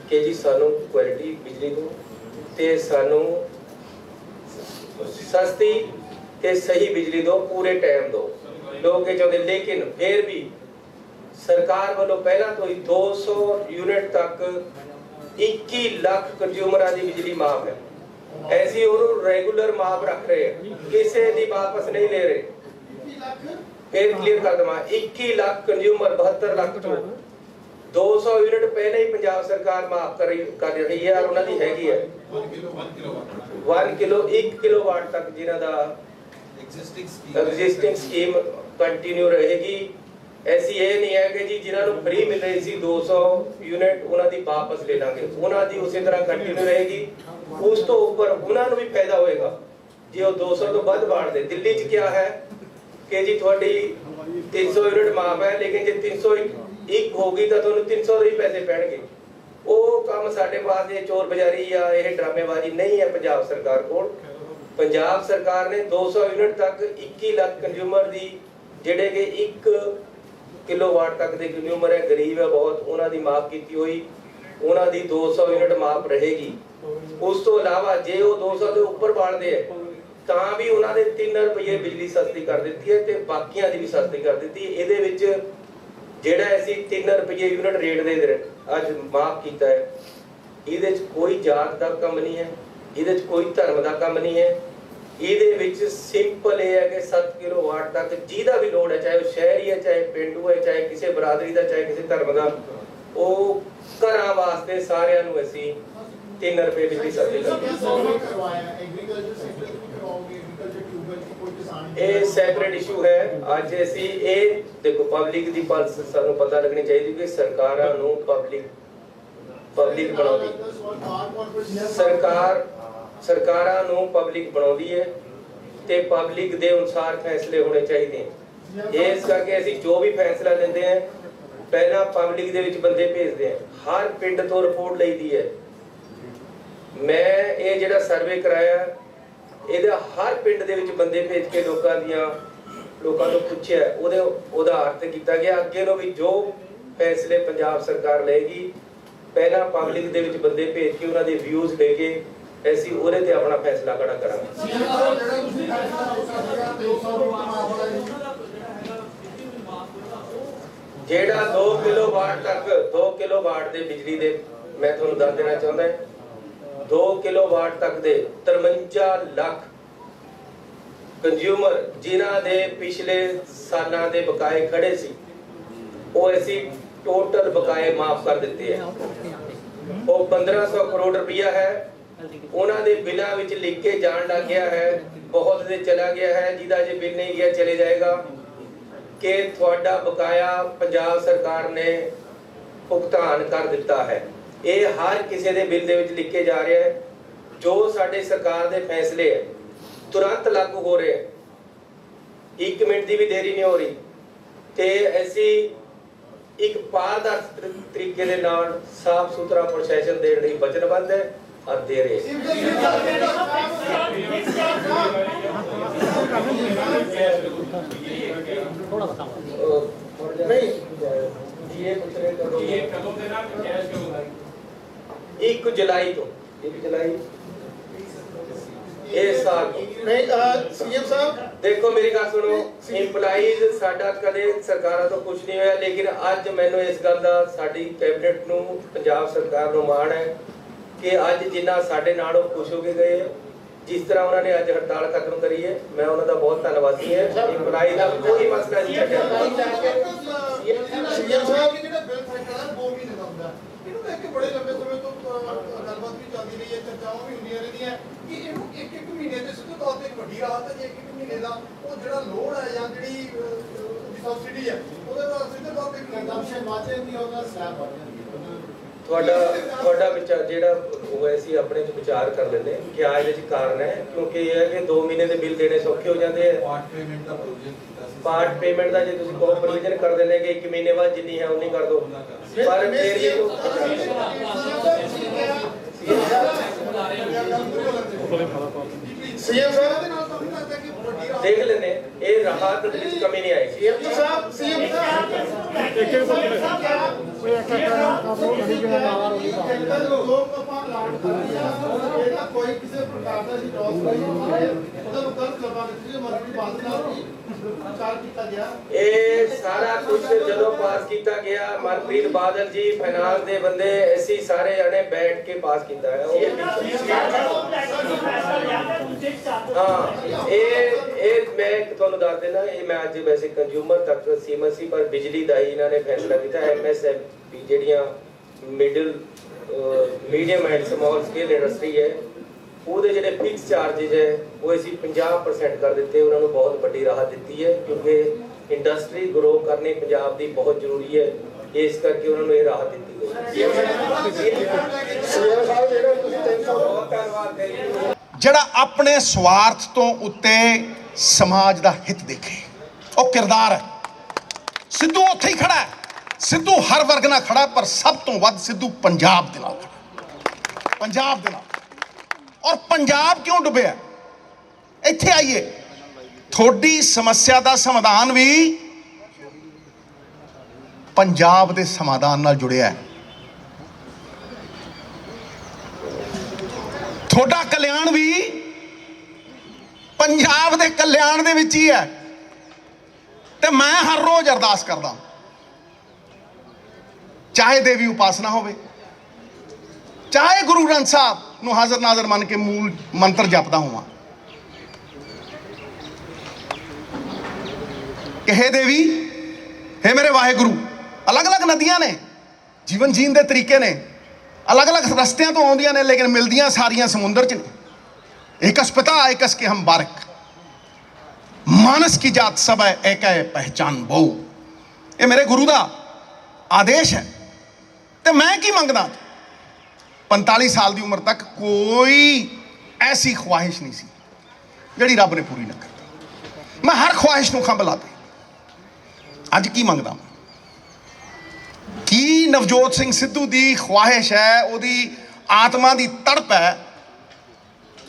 कि जी सानू क्वालिटी बिजली दो ते सानू सस्ती ते सही बिजली दो, पूरे टाइम दो, लोग ये चाहते। लेकिन फिर भी सरकार वालों पहला तो ही 200 यूनिट तक 21 लाख कंज्यूमर की बिजली माफ है, ऐसी और रेगुलर माफ रख रहे हैं, किसी की वापस नहीं ले रहे। फिर क्लियर कर दवा, 21 लाख कंज्यूमर 72 लाख चो 200 यूनिट पहले ही पंजाब सरकार माफ कर रही है और उन्होंने हैगी है 1 किलोवाट तक जिन्हां दा एग्जिस्टिंग स्कीम कंटिन्यू रहेगी। ऐसी ये नहीं है कि जी जिन्होंने फ्री मिल रही सी 200 यूनिट उन्होंने वापस ले लांगे, उन्होंने उसी तरह कंटिन्यू रहेगी। उस तो ऊपर उन्होंने भी फायदा होएगा जे वो 200 तो ਵੱਧ बांट दे। दिल्ली च क्या है कि जी थोड़ी 300 यूनिट माफ है, लेकिन जे 301 होगी तो ਤੁਹਾਨੂੰ 300 ਦੇ ਹੀ ਪੈਸੇ ਪੈਣਗੇ। ਉਹ ਕੰਮ ਸਾਡੇ ਪਾਸ ਇਹ ਚੋਰ ਬਜ਼ਾਰੀ ਜਾਂ ਇਹ ਡਰਾਮੇਬਾਜ਼ੀ ਨਹੀਂ ਹੈ ਪੰਜਾਬ ਸਰਕਾਰ ਕੋਲ। ਪੰਜਾਬ ਸਰਕਾਰ ਨੇ 200 यूनिट तक 21 ਲੱਖ ਕੰਜ਼ਿਊਮਰ ਦੀ ਜਿਹੜੇ ਕਿ 1 किलोवाट तक ਦੇ ਕੰਜ਼ਿਊਮਰ ਹੈ, ਗਰੀਬ ਹੈ ਬਹੁਤ, ਉਹਨਾਂ ਦੀ ਮਾਫ ਕੀਤੀ ਹੋਈ, ਉਹਨਾਂ ਦੀ 200 यूनिट ਮਾਫ ਰਹੇਗੀ। ਉਸ ਤੋਂ ਇਲਾਵਾ ਜੇ ਉਹ 200 ਦੇ ਉੱਪਰ ਬਾਲਦੇ ਹੈ ਤਾਂ ਵੀ ਉਹਨਾਂ ਦੇ 3 ਰੁਪਏ ਬਿਜਲੀ ਸਸਤੀ ਕਰ ਦਿੱਤੀ ਹੈ ਤੇ ਬਾਕੀਆਂ ਦੀ ਵੀ ਸਸਤੀ ਕਰ ਦਿੱਤੀ ਹੈ। ਇਹਦੇ ਵਿੱਚ ਜਿਹੜਾ ਅਸੀਂ 3 ਰੁਪਏ यूनिट ਰੇਟ ਦੇ ਅੱਜ ਮਾਫ ਕੀਤਾ ਹੈ, ਇਹਦੇ ਵਿੱਚ ਕੋਈ ਜਾਤ ਦਾ ਕੰਮ ਨਹੀਂ ਹੈ, ਇਹਦੇ ਵਿੱਚ ਕੋਈ ਧਰਮ ਦਾ ਕੰਮ ਨਹੀਂ ਹੈ। ਇਹਦੇ ਵਿੱਚ ਸਿੰਪਲ ਇਹ ਹੈ ਕਿ 7 ਕਿਲੋਵਾਟ ਤੱਕ ਜਿਹਦਾ ਵੀ ਲੋਡ ਹੈ, ਚਾਹੇ ਉਹ ਸ਼ਹਿਰੀ ਹੈ, ਚਾਹੇ ਪਿੰਡੂ ਹੈ, ਚਾਹੇ ਕਿਸੇ ਬਰਾਦਰੀ ਦਾ, ਚਾਹੇ ਕਿਸੇ ਧਰਮ ਦਾ, ਉਹ ਘਰਾਂ ਵਾਸਤੇ ਸਾਰਿਆਂ ਨੂੰ ਅਸੀਂ 3 ਰੁਪਏ ਬਿਜਲੀ ਸਸਤੀ ਇਹ ਸੈਪਰੇਟ ਇਸ਼ੂ ਹੈ। ਅੱਜ ਅਸੀਂ ਇਹ ਦੇਖੋ ਪਬਲਿਕ ਦੀ ਪਲਸ ਸਾਨੂੰ ਪਤਾ ਲੱਗਣੀ ਚਾਹੀਦੀ ਕਿ ਸਰਕਾਰਾਂ ਨੂੰ ਪਬਲਿਕ ਬਣਾਉਂਦੀ ਸਰਕਾਰਾਂ ਨੂੰ ਪਬਲਿਕ ਬਣਾਉਂਦੀ ਹੈ ਤੇ ਪਬਲਿਕ ਦੇ ਅਨੁਸਾਰ ਫੈਸਲੇ ਹੋਣੇ ਚਾਹੀਦੇ हैं। ਇਸ ਕਰਕੇ ਅਸੀਂ ਜੋ ਵੀ ਫੈਸਲਾ ਲੈਂਦੇ ਹਾਂ ਪਹਿਲਾਂ ਪਬਲਿਕ ਦੇ ਵਿੱਚ ਬੰਦੇ ਭੇਜਦੇ ਹਾਂ, ਹਰ ਪਿੰਡ ਤੋਂ ਰਿਪੋਰਟ ਲਈਦੀ ਹੈ। ਮੈਂ ਇਹ ਜਿਹੜਾ ਸਰਵੇ ਕਰਾਇਆ ਇਹਦਾ ਹਰ ਪਿੰਡ ਦੇ ਵਿੱਚ ਬੰਦੇ ਭੇਜ ਕੇ ਲੋਕਾਂ ਤੋਂ ਪੁੱਛਿਆ, ਉਹਦਾ ਅਰਥ ਕੀਤਾ ਗਿਆ। ਅੱਗੇ ਨੂੰ ਵੀ ਜੋ ਫੈਸਲੇ ਪੰਜਾਬ ਸਰਕਾਰ ਲਏਗੀ ਪਹਿਲਾਂ ਪਬਲਿਕ ਦੇ ਵਿੱਚ ਬੰਦੇ ਭੇਜ ਕੇ ਉਹਨਾਂ ਦੇ ਵਿਊਜ਼ ਲੈ ਕੇ ਅਸੀਂ ਉਹਦੇ ਤੇ ਆਪਣਾ ਫੈਸਲਾ ਖੜਾ ਕਰਾਂਗੇ। ਜਿਹੜਾ 2 ਕਿਲੋਵਾਟ ਦੇ ਬਿਜਲੀ ਦੇ ਮੈਂ ਤੁਹਾਨੂੰ ਦੱਸ ਦੇਣਾ ਚਾਹੁੰਦਾ 2 ਕਿਲੋਵਾਟ ਤੱਕ ਦੇ 53 ਲੱਖ ਕੰਜ਼ਿਊਮਰ ਜਿਨ੍ਹਾਂ ਦੇ ਪਿਛਲੇ ਸਾਲਾਂ ਦੇ ਬਕਾਏ ਖੜੇ ਸੀ ਉਹ ਅਸੀਂ ਟੋਟਲ ਬਕਾਏ ਮਾਫ ਕਰ ਦਿੱਤੇ ਹੈ। ਉਹ 1500 ਕਰੋੜ ਰੁਪਇਆ ਹੈ, ਉਹਨਾਂ ਦੇ ਬਿੱਲਾਂ ਵਿੱਚ ਲਿਖ ਕੇ ਜਾਣ ਲੱਗ ਗਿਆ ਹੈ, ਬਹੁਤ ਦੇ ਚਲਾ ਗਿਆ ਹੈ, ਜਿਹਦਾ ਜੇ ਬਿੱਲ ਨਹੀਂ ਗਿਆ ਚਲੇ ਜਾਏਗਾ ਕਿ ਤੁਹਾਡਾ ਬਕਾਇਆ ਪੰਜਾਬ ਸਰਕਾਰ ਨੇ ਭੁਗਤਾਨ ਕਰ ਦਿੱਤਾ ਹੈ। ਇਹ ਹਰ ਕਿਸੇ ਦੇ ਬਿੱਲ ਦੇ ਵਿੱਚ ਲਿਖ ਕੇ ਜਾ ਰਿਹਾ ਹੈ। ਜੋ ਸਾਡੇ ਸਰਕਾਰ ਦੇ ਫੈਸਲੇ ਹੈ ਤੁਰੰਤ ਲਾਗੂ ਹੋ ਰਹੇ ਹੈ, 1 ਮਿੰਟ ਦੀ ਵੀ ਦੇਰੀ ਨਹੀਂ ਹੋ ਰਹੀ ਤੇ ਅਸੀਂ ਇੱਕ ਪਾਰਦਰਸ਼ੀ ਤਰੀਕੇ ਦੇ ਨਾਲ ਸਾਫ਼ ਸੁਥਰਾ ਪ੍ਰਸ਼ਾਸਨ ਦੇਣ ਲਈ ਵਚਨਬੱਧ ਹੈ और दे रहे थोड़ा बताओ नहीं ये 1 जुलाई तो 1 जुलाई ਇਹ ਸਾਲ ਨਹੀਂ ਸੀਐਮ ਸਾਹਿਬ ਦੇਖੋ ਮੇਰੀ ਗੱਲ ਸੁਣੋ, ਇੰਪਲਾਈਜ਼ ਸਾਡਾ ਕਦੇ ਸਰਕਾਰਾਂ ਤੋਂ ਕੁਝ ਨਹੀਂ ਹੋਇਆ, ਲੇਕਿਨ ਅੱਜ ਮੈਨੂੰ ਇਸ ਗੱਲ ਦਾ ਸਾਡੀ ਕੈਬਨਿਟ ਨੂੰ ਪੰਜਾਬ ਸਰਕਾਰ ਨੂੰ ਮਾਣ ਹੈ ਕਿ ਅੱਜ ਜਿੰਨਾ ਸਾਡੇ ਨਾਲ ਉਹ ਖੁਸ਼ ਹੋ ਕੇ ਗਏ, ਜਿਸ ਤਰ੍ਹਾਂ ਉਹਨਾਂ ਨੇ ਅੱਜ ਹੜਤਾਲ ਖਤਮ ਕਰੀ ਹੈ, ਮੈਂ ਉਹਨਾਂ ਦਾ ਬਹੁਤ ਧੰਨਵਾਦੀ ਹਾਂ। ਇੰਪਲਾਈ ਦਾ ਕੋਈ ਮਸਲਾ ਨਹੀਂ ਛੱਡਿਆ। ਸੀਐਮ ਸਾਹਿਬ ਜਿਹੜਾ ਬਿੱਲ ਸਰਕਾਰ 2 ਮਹੀਨੇ ਦਾ ਹੁੰਦਾ, ਇਹਨੂੰ ਦੇਖ ਕੇ ਬੜੇ ਲੰਬੇ ਸਮੇਂ ਤੋਂ ਗੱਲਬਾਤ ਵੀ ਚੱਲਦੀ ਰਹੀ ਹੈ, ਚਰਚਾਵਾਂ ਵੀ ਹੁੰਦੀਆਂ ਰਹਿੰਦੀਆਂ ਕਿ ਇਹਨੂੰ 1 ਮਹੀਨੇ ਦੇ ਸਿੱਧੇ ਤੌਰ ਤੇ ਇੱਕ ਵੱਡੀ ਰਾਹਤ ਹੈ। ਜੇ 1 ਮਹੀਨੇ ਦਾ ਉਹ ਜਿਹੜਾ ਲੋਡ ਹੈ ਜਾਂ ਜਿਹੜੀ ਸਬਸਿਡੀ ਹੈ ਉਹਦੇ ਨਾਲ ਸਿੱਧੇ ਤੌਰ ਤੇ ਕੰਜ਼ੰਪਸ਼ਨ ਵੱਧ ਜਾਂਦੀ ਹੈ, ਉਹਦਾ ਸਲੈਬ ਵੱਧ ਜਾਂਦੀ ਹੈ। ਤੁਹਾਡਾ ਵਿਚਾਰ ਜਿਹੜਾ ਹੋਇਆ ਸੀ ਆਪਣੇ ਚ ਵਿਚਾਰ ਕਰ ਲੈਂਦੇ ਕਿ ਆ ਇਹਦੇ ਚ ਕਾਰਨ ਹੈ, ਕਿਉਂਕਿ ਇਹ ਹੈ ਕਿ 2 ਮਹੀਨੇ ਦੇ ਬਿੱਲ ਦੇਣੇ ਸੌਖੇ ਹੋ ਜਾਂਦੇ ਆ। ਪਾਰਟ ਪੇਮੈਂਟ ਦਾ ਜੇ ਤੁਸੀਂ ਬਹੁਤ ਪ੍ਰੋਵੀਜ਼ਨ ਕਰ ਦਿੰਦੇ ਕਿ 1 ਮਹੀਨੇ ਬਾਅਦ ਜਿੰਨੀ ਹੈ ਉਨੀ ਕਰ ਦਿਓ, ਪਰ ਫਿਰ ਵੀ ਸੀਐਮ ਸਾਹਿਬ ਦੇ ਨਾਲ ਤੁਹਾਨੂੰ ਲੱਗਦਾ ਕਿ ਵੱਡੀ ਰਾਹਤ ਦੇਖ ਲੈਂਦੇ ਇਹ ਰਾਹਤ ਦੇ ਵਿੱਚ ਕਮੀ ਨਹੀਂ ਆਏਗੀ। ਸੀਐਮ ਸਾਹਿਬ ਲੋਕ ਆਪਾਂ ਐਲਾਨ ਕਰ ਰਹੇ ਆ ਇਹ ਤਾਂ ਕੋਈ ਕਿਸੇ ਪ੍ਰਕਾਰ ਦਾ ਜੋਸ ਨਹੀਂ ਉਹਦਾ ਨੂੰ ਗਲਤ ਲਗਾਉਣ ਦੀ ਮਰਜ਼ੀ ਬਾਤ ਨਾਲ ਵੀ ਵਿਚਾਰ ਕੀਤਾ ਗਿਆ। ਇਹ ਸਾਰਾ ਕੁਝ ਜਦੋਂ ਪਾਸ ਕੀਤਾ ਗਿਆ, ਮਨਪ੍ਰੀਤ ਬਾਦਲ ਜੀ ਫਾਈਨਾਂਸ ਦੇ ਬੰਦੇ ਅਸੀਂ ਸਾਰੇ ਜਣੇ ਬੈਠ ਕੇ ਪਾਸ ਕੀਤਾ ਹੈ। ਹਾਂ ਇਹ ਮੈਂ ਤੁਹਾਨੂੰ ਦੱਸ ਦੇਣਾ, ਇਹ ਮੈਂ ਅੱਜ ਵੈਸੇ ਕੰਜ਼ਿਊਮਰ ਤੱਕ ਸੀਮਤ ਸੀ, ਪਰ ਬਿਜਲੀ ਦਾ ਹੀ ਇਹਨਾਂ ਨੇ ਫੈਸਲਾ ਕੀਤਾ। MSME ਜਿਹੜੀਆਂ medium and small scale industry ਹੈ, ਉਹਦੇ ਜਿਹੜੇ ਫਿਕਸ ਚਾਰजेस ਹੈ ਉਹ ਅਸੀਂ 50% ਕਰ ਦਿੱਤੇ। ਉਹਨਾਂ ਨੂੰ ਬਹੁਤ ਵੱਡੀ ਰਾਹਤ ਦਿੱਤੀ ਹੈ, ਕਿਉਂਕਿ ਇੰਡਸਟਰੀ ਗਰੋ ਕਰਨੀ ਪੰਜਾਬ ਦੀ ਬਹੁਤ ਜ਼ਰੂਰੀ ਹੈ, ਇਸ ਕਰਕੇ ਉਹਨਾਂ ਨੂੰ ਇਹ ਰਾਹਤ ਦਿੱਤੀ ਗਈ। ਬਹੁਤ ਧੰਨਵਾਦ ਜੀ। ਜਿਹੜਾ ਆਪਣੇ ਸਵਾਰਥ ਤੋਂ ਉੱਤੇ ਸਮਾਜ ਦਾ ਹਿੱਤ ਦੇਖੇ, ਉਹ ਕਿਰਦਾਰ ਹੈ। ਸਿੱਧੂ ਉੱਥੇ ਹੀ ਖੜਾ ਹੈ। ਸਿੱਧੂ ਹਰ ਵਰਗ ਨਾਲ ਖੜਾ, ਪਰ ਸਭ ਤੋਂ ਵੱਧ ਸਿੱਧੂ ਪੰਜਾਬ ਦੇ ਨਾਲ ਖੜਾ, ਪੰਜਾਬ ਦੇ ਨਾਲ। ਔਰ ਪੰਜਾਬ ਕਿਉਂ ਡੁੱਬਿਆ? ਇੱਥੇ ਆਈਏ, ਤੁਹਾਡੀ ਸਮੱਸਿਆ ਦਾ ਸਮਾਧਾਨ ਵੀ ਪੰਜਾਬ ਦੇ ਸਮਾਧਾਨ ਨਾਲ ਜੁੜਿਆ ਹੈ। ਤੁਹਾਡਾ ਕਲਿਆਣ ਵੀ ਪੰਜਾਬ ਦੇ ਕਲਿਆਣ ਦੇ ਵਿੱਚ ਹੀ ਹੈ। ਤੇ ਮੈਂ ਹਰ ਰੋਜ਼ ਅਰਦਾਸ ਕਰਦਾ, ਚਾਹੇ ਦੇਵੀ ਉਪਾਸਨਾ ਹੋਵੇ, ਚਾਹੇ ਗੁਰੂ ਗ੍ਰੰਥ ਸਾਹਿਬ ਨੂੰ ਹਾਜ਼ਰ ਨਾਜ਼ਰ ਮੰਨ ਕੇ ਮੂਲ ਮੰਤਰ ਜਪਦਾ ਹੋਵਾਂ ਕਿ ਹੇ ਦੇਵੀ, ਹੇ ਮੇਰੇ ਵਾਹਿਗੁਰੂ। ਅਲੱਗ-ਅਲੱਗ ਨਦੀਆਂ ਨੇ, ਜੀਵਨ ਜੀਣ ਦੇ ਤਰੀਕੇ ਨੇ, ਅਲੱਗ-ਅਲੱਗ ਰਸਤਿਆਂ ਤੋਂ ਆਉਂਦੀਆਂ ਨੇ, ਲੇਕਿਨ ਮਿਲਦੀਆਂ ਸਾਰੀਆਂ ਸਮੁੰਦਰ 'ਚ ਨੇ। ਏਕਸ ਪਿਤਾ ਏਕਸ ਕੇ ਹਮ ਬਾਰਕ, ਮਾਨਸ ਕੀ ਜਾਤ ਸਭ ਹੈ ਏਕ ਹੈ ਪਹਿਚਾਨ ਬਹੁ। ਇਹ ਮੇਰੇ ਗੁਰੂ ਦਾ ਆਦੇਸ਼ ਹੈ। ਤੇ ਮੈਂ ਕੀ ਮੰਗਦਾ? 45 ਸਾਲ ਦੀ ਉਮਰ ਤੱਕ ਕੋਈ ਐਸੀ ਖਵਾਹਿਸ਼ ਨਹੀਂ ਸੀ ਜਿਹੜੀ ਰੱਬ ਨੇ ਪੂਰੀ ਨਾ ਕਰਦੀ। ਮੈਂ ਹਰ ਖਵਾਹਿਸ਼ ਨੂੰ ਖੰਭ ਲਾ ਦਿੱਤੀ। ਅੱਜ ਕੀ ਮੰਗਦਾ? ਕੀ ਨਵਜੋਤ ਸਿੰਘ ਸਿੱਧੂ ਦੀ ਖਵਾਹਿਸ਼ ਹੈ, ਉਹਦੀ ਆਤਮਾ ਦੀ ਤੜਪ ਹੈ,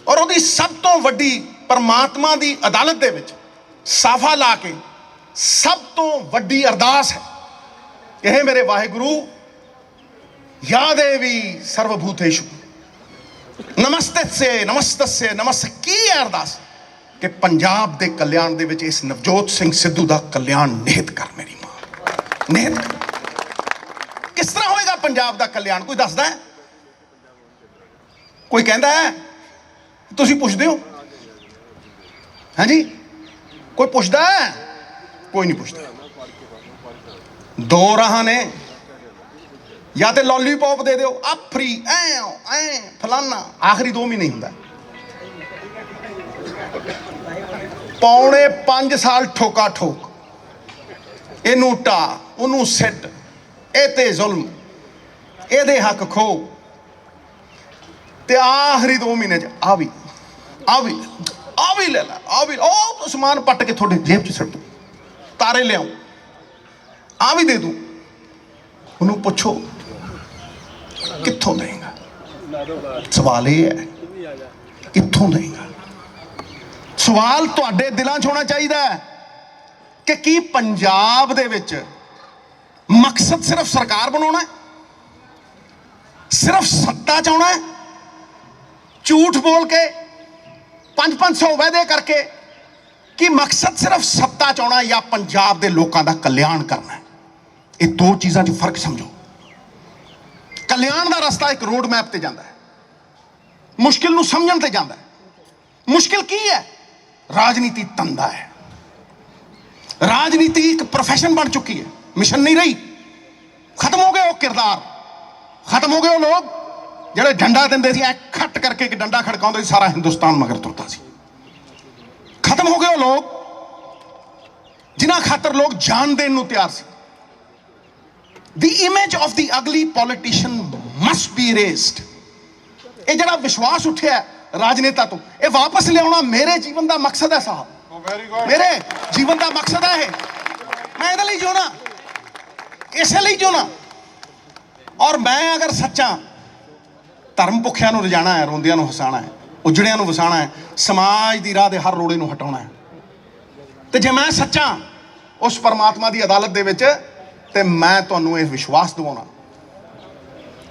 ਔਰ ਉਹਦੀ ਸਭ ਤੋਂ ਵੱਡੀ ਪਰਮਾਤਮਾ ਦੀ ਅਦਾਲਤ ਦੇ ਵਿੱਚ ਸਾਫਾ ਲਾ ਕੇ ਸਭ ਤੋਂ ਵੱਡੀ ਅਰਦਾਸ ਹੈ ਕਿ ਹੇ ਮੇਰੇ ਵਾਹਿਗੁਰੂ, ਯਾ ਦੇਵੀ ਸਰਵਭੂਤੇਸ਼ੂ ਨਮਸਤਸੇ ਨਮਸਤਸੇ ਨਮਸ। ਕੀ ਹੈ ਅਰਦਾਸ? ਕਿ ਪੰਜਾਬ ਦੇ ਕਲਿਆਣ ਦੇ ਵਿੱਚ ਇਸ ਨਵਜੋਤ ਸਿੰਘ ਸਿੱਧੂ ਦਾ ਕਲਿਆਣ ਨਿਹਿਤ ਕਰ ਮੇਰੀ ਮਾਂ, ਨਿਹਿਤ ਕਰ। ਕਿਸ ਤਰ੍ਹਾਂ ਹੋਏਗਾ ਪੰਜਾਬ ਦਾ ਕਲਿਆਣ? ਕੋਈ ਦੱਸਦਾ ਹੈ? ਕੋਈ ਕਹਿੰਦਾ ਹੈ? ਤੁਸੀਂ ਪੁੱਛਦੇ ਹੋ? ਹਾਂਜੀ, ਕੋਈ ਪੁੱਛਦਾ ਹੈ? ਕੋਈ ਨਹੀਂ ਪੁੱਛਦਾ। ਦੋ ਰਾਹਾਂ ਨੇ, ਜਾਂ ਤੇ ਲੋਲੀਪੌਪ ਦੇ ਦਿਓ ਆਫਰੀ ਐ ਫਲਾਨਾ, ਆਖਰੀ 2 ਮਹੀਨੇ ਹੁੰਦਾ। ਪੌਣੇ 5 ਸਾਲ ਠੋਕਾ ਠੋਕ, ਇਹਨੂੰ ਢਾ ਉਹਨੂੰ ਸਿੱਟ, ਇਹ ਤੇ ਜ਼ੁਲਮ, ਇਹਦੇ ਹੱਕ ਖੋ, ਤੇ ਆਖਰੀ 2 ਮਹੀਨੇ ਚ ਆ ਵੀ ਲੈ ਲਾ, ਉਹ ਸਮਾਨ ਪੱਟ ਕੇ ਤੁਹਾਡੇ ਜੇਬ ਚ ਸਿੱਟ ਦੂੰ, ਤਾਰੇ ਲਿਆਉਂ, ਆ ਵੀ ਦੇ ਦੂੰ। ਉਹਨੂੰ ਪੁੱਛੋ ਕਿੱਥੋਂ ਦੇਗਾ? ਸਵਾਲ ਇਹ ਹੈ, ਕਿੱਥੋਂ ਦੇਗਾ? ਸਵਾਲ ਤੁਹਾਡੇ ਦਿਲਾਂ 'ਚ ਹੋਣਾ ਚਾਹੀਦਾ ਹੈ ਕਿ ਕੀ ਪੰਜਾਬ ਦੇ ਵਿੱਚ ਮਕਸਦ ਸਿਰਫ ਸਰਕਾਰ ਬਣਾਉਣਾ ਹੈ, ਸਿਰਫ ਸੱਤਾ ਚਾਉਣਾ ਹੈ, ਝੂਠ ਬੋਲ ਕੇ 500 ਵਾਅਦੇ ਕਰਕੇ? ਕਿ ਮਕਸਦ ਸਿਰਫ ਸੱਤਾ ਚਾਉਣਾ ਜਾਂ ਪੰਜਾਬ ਦੇ ਲੋਕਾਂ ਦਾ ਕਲਿਆਣ ਕਰਨਾ ਹੈ? ਇਹ 2 ਚੀਜ਼ਾਂ 'ਚ ਫਰਕ ਸਮਝੋ। ਕਲਿਆਣ ਦਾ ਰਸਤਾ ਇੱਕ ਰੋਡ ਮੈਪ ਤੇ ਜਾਂਦਾ ਹੈ, ਮੁਸ਼ਕਿਲ ਨੂੰ ਸਮਝਣ ਤੇ ਜਾਂਦਾ ਹੈ। ਮੁਸ਼ਕਿਲ ਕੀ ਹੈ? ਰਾਜਨੀਤੀ ਧੰਦਾ ਹੈ। ਰਾਜਨੀਤੀ ਇੱਕ ਪ੍ਰੋਫੈਸ਼ਨ ਬਣ ਚੁੱਕੀ ਹੈ, ਮਿਸ਼ਨ ਨਹੀਂ ਰਹੀ। ਖਤਮ ਹੋ ਗਏ ਉਹ ਕਿਰਦਾਰ, ਖਤਮ ਹੋ ਗਏ ਉਹ ਲੋਕ ਜਿਹੜੇ ਡੰਡਾ ਦਿੰਦੇ ਸੀ, ਐ ਖੱਟ ਕਰਕੇ ਇੱਕ ਡੰਡਾ ਖੜਕਾਉਂਦੇ ਸੀ, ਸਾਰਾ ਹਿੰਦੁਸਤਾਨ ਮਗਰ ਤੁਰਦਾ ਸੀ। ਖਤਮ ਹੋ ਗਏ ਉਹ ਲੋਕ ਜਿਨ੍ਹਾਂ ਖਾਤਰ ਲੋਕ ਜਾਨ ਦੇਣ ਨੂੰ ਤਿਆਰ ਸੀ। The image of the ugly politician must be erased. ਇਹ ਜਿਹੜਾ ਵਿਸ਼ਵਾਸ ਉੱਠਿਆ ਰਾਜਨੇਤਾ ਤੋਂ, ਇਹ ਵਾਪਸ ਲਿਆਉਣਾ ਮੇਰੇ ਜੀਵਨ ਦਾ ਮਕਸਦ ਹੈ ਸਾਹਿਬ। ਮੇਰੇ ਜੀਵਨ ਦਾ ਮਕਸਦ ਹੈ ਇਹ। ਮੈਂ ਇਹਦੇ ਲਈ ਜਿਉਣਾ, ਇਸੇ ਲਈ ਜਿਉਣਾ। ਔਰ ਮੈਂ ਅਗਰ ਸੱਚਾ, ਧਰਮ ਭੁੱਖਿਆਂ ਨੂੰ ਰਜਾਣਾ ਹੈ, ਰੋਂਦਿਆਂ ਨੂੰ ਹਸਾਉਣਾ ਹੈ, ਉਜੜਿਆਂ ਨੂੰ ਵਸਾਉਣਾ ਹੈ, ਸਮਾਜ ਦੀ ਰਾਹ ਦੇ ਹਰ ਰੋੜੇ ਨੂੰ ਹਟਾਉਣਾ ਹੈ। ਤੇ ਜੇ ਮੈਂ ਸੱਚਾ ਉਸ ਪਰਮਾਤਮਾ ਦੀ ਅਦਾਲਤ ਦੇ ਵਿੱਚ, ਤੇ ਮੈਂ ਤੁਹਾਨੂੰ ਇਹ ਵਿਸ਼ਵਾਸ ਦਿਵਾਉਣਾ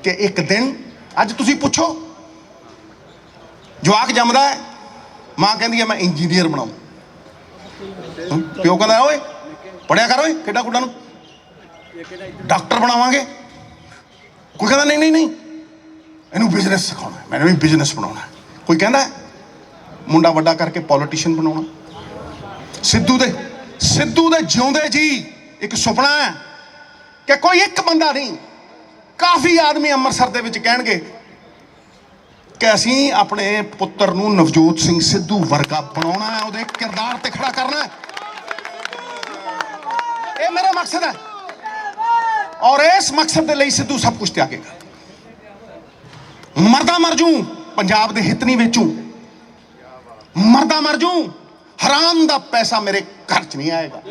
ਕਿ ਇੱਕ ਦਿਨ, ਅੱਜ ਤੁਸੀਂ ਪੁੱਛੋ, ਜਵਾਕ ਜੰਮਦਾ ਹੈ, ਮਾਂ ਕਹਿੰਦੀ ਹੈ ਮੈਂ ਇੰਜੀਨੀਅਰ ਬਣਾਉਂ, ਪਿਓ ਕਹਿੰਦਾ ਓਏ ਪੜਿਆ ਕਰ, ਓਏ ਕਿੱਡਾ ਕੁੱਡਾ ਨੂੰ ਡਾਕਟਰ ਬਣਾਵਾਂਗੇ। ਕੋਈ ਕਹਿੰਦਾ ਨਹੀਂ ਨਹੀਂ ਨਹੀਂ, ਇਹਨੂੰ ਬਿਜ਼ਨਸ ਸਿਖਾਉਣਾ, ਮੈਨੂੰ ਵੀ ਬਿਜ਼ਨਸ ਬਣਾਉਣਾ। ਕੋਈ ਕਹਿੰਦਾ ਮੁੰਡਾ ਵੱਡਾ ਕਰਕੇ ਪੋਲੀਟੀਸ਼ੀਅਨ ਬਣਾਉਣਾ। ਸਿੱਧੂ ਦੇ ਜਿਉਂਦੇ ਜੀ ਇੱਕ ਸੁਪਨਾ ਹੈ ਕਿ ਕੋਈ ਇੱਕ ਬੰਦਾ ਨਹੀਂ, ਕਾਫੀ ਆਦਮੀ ਅੰਮ੍ਰਿਤਸਰ ਦੇ ਵਿੱਚ ਕਹਿਣਗੇ ਕਿ ਅਸੀਂ ਆਪਣੇ ਪੁੱਤਰ ਨੂੰ ਨਵਜੋਤ ਸਿੰਘ ਸਿੱਧੂ ਵਰਗਾ ਬਣਾਉਣਾ ਹੈ, ਉਹਦੇ ਕਿਰਦਾਰ ਤੇ ਖੜਾ ਕਰਨਾ ਹੈ। ਇਹ ਮੇਰਾ ਮਕਸਦ ਹੈ ਔਰ ਇਸ ਮਕਸਦ ਦੇ ਲਈ ਸਿੱਧੂ ਸਭ ਕੁਝ ਤਿਆਗੇਗਾ। ਮਰਦਾ ਮਰ ਜੂ, ਪੰਜਾਬ ਦੇ ਹਿੱਤ ਨਹੀਂ ਵੇਚੂ, ਮਰਦਾ ਮਰ ਜੂ। ਹਰਾਮ ਦਾ ਪੈਸਾ ਮੇਰੇ ਘਰ 'ਚ ਨਹੀਂ ਆਏਗਾ,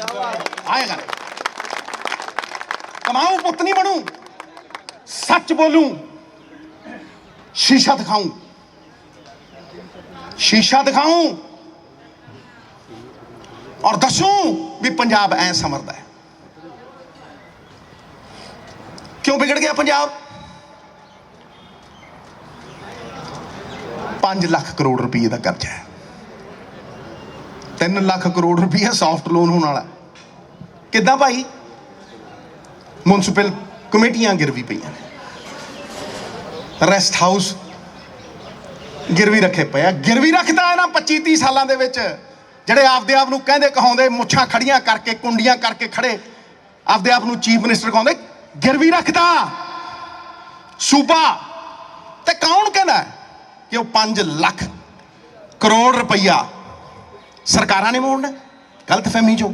ਆਏਗਾ ਨਹੀਂ। ਕਮਾਊ ਪੁੱਤ ਨਹੀਂ ਬਣੂ, ਸੱਚ ਬੋਲੂ, ਸ਼ੀਸ਼ਾ ਦਿਖਾऊं, ਸ਼ੀਸ਼ਾ ਦਿਖਾऊं ਔਰ ਦੱਸੂं ਵੀ ਪੰਜਾਬ ਐ ਸਮਰਦਾ ਹੈ। ਕਿਉਂ ਵਿਗੜ ਗਿਆ ਪੰਜਾਬ? 5 ਲੱਖ ਕਰੋੜ ਰੁਪਏ ਦਾ ਕਰਜ਼ਾ ਹੈ, 3 ਲੱਖ ਕਰੋੜ ਰੁਪਏ ਸੌਫਟ ਲੋਨ ਹੋਣ ਵਾਲਾ। ਕਿੱਦਾਂ ਭਾਈ? ਮਿਊਨਿਸਪਲ ਕਮੇਟੀਆਂ ਗਿਰਵੀ ਪਈਆਂ ਨੇ, ਰੈਸਟ ਹਾਊਸ ਗਿਰਵੀ ਰੱਖੇ ਪਏ ਆ। ਗਿਰਵੀ ਰੱਖਦਾ ਇਹਨਾਂ 25-30 ਸਾਲਾਂ ਦੇ ਵਿੱਚ, ਜਿਹੜੇ ਆਪਦੇ ਆਪ ਨੂੰ ਕਹਿੰਦੇ ਕਹਾਉਂਦੇ, ਮੁੱਛਾਂ ਖੜੀਆਂ ਕਰਕੇ, ਕੁੰਡੀਆਂ ਕਰਕੇ ਖੜੇ, ਆਪਦੇ ਆਪ ਨੂੰ ਚੀਫ ਮਿਨਿਸਟਰ ਕਹਾਉਂਦੇ, ਗਿਰਵੀ ਰੱਖਦਾ ਸੂਬਾ। ਤੇ ਕੌਣ ਕਹਿੰਦਾ ਕਿ ਉਹ 5 ਲੱਖ ਕਰੋੜ ਰੁਪਈਆ ਸਰਕਾਰਾਂ ਨੇ ਮੋੜਨਾ? ਗਲਤਫਹਿਮੀ ਚੋਂ,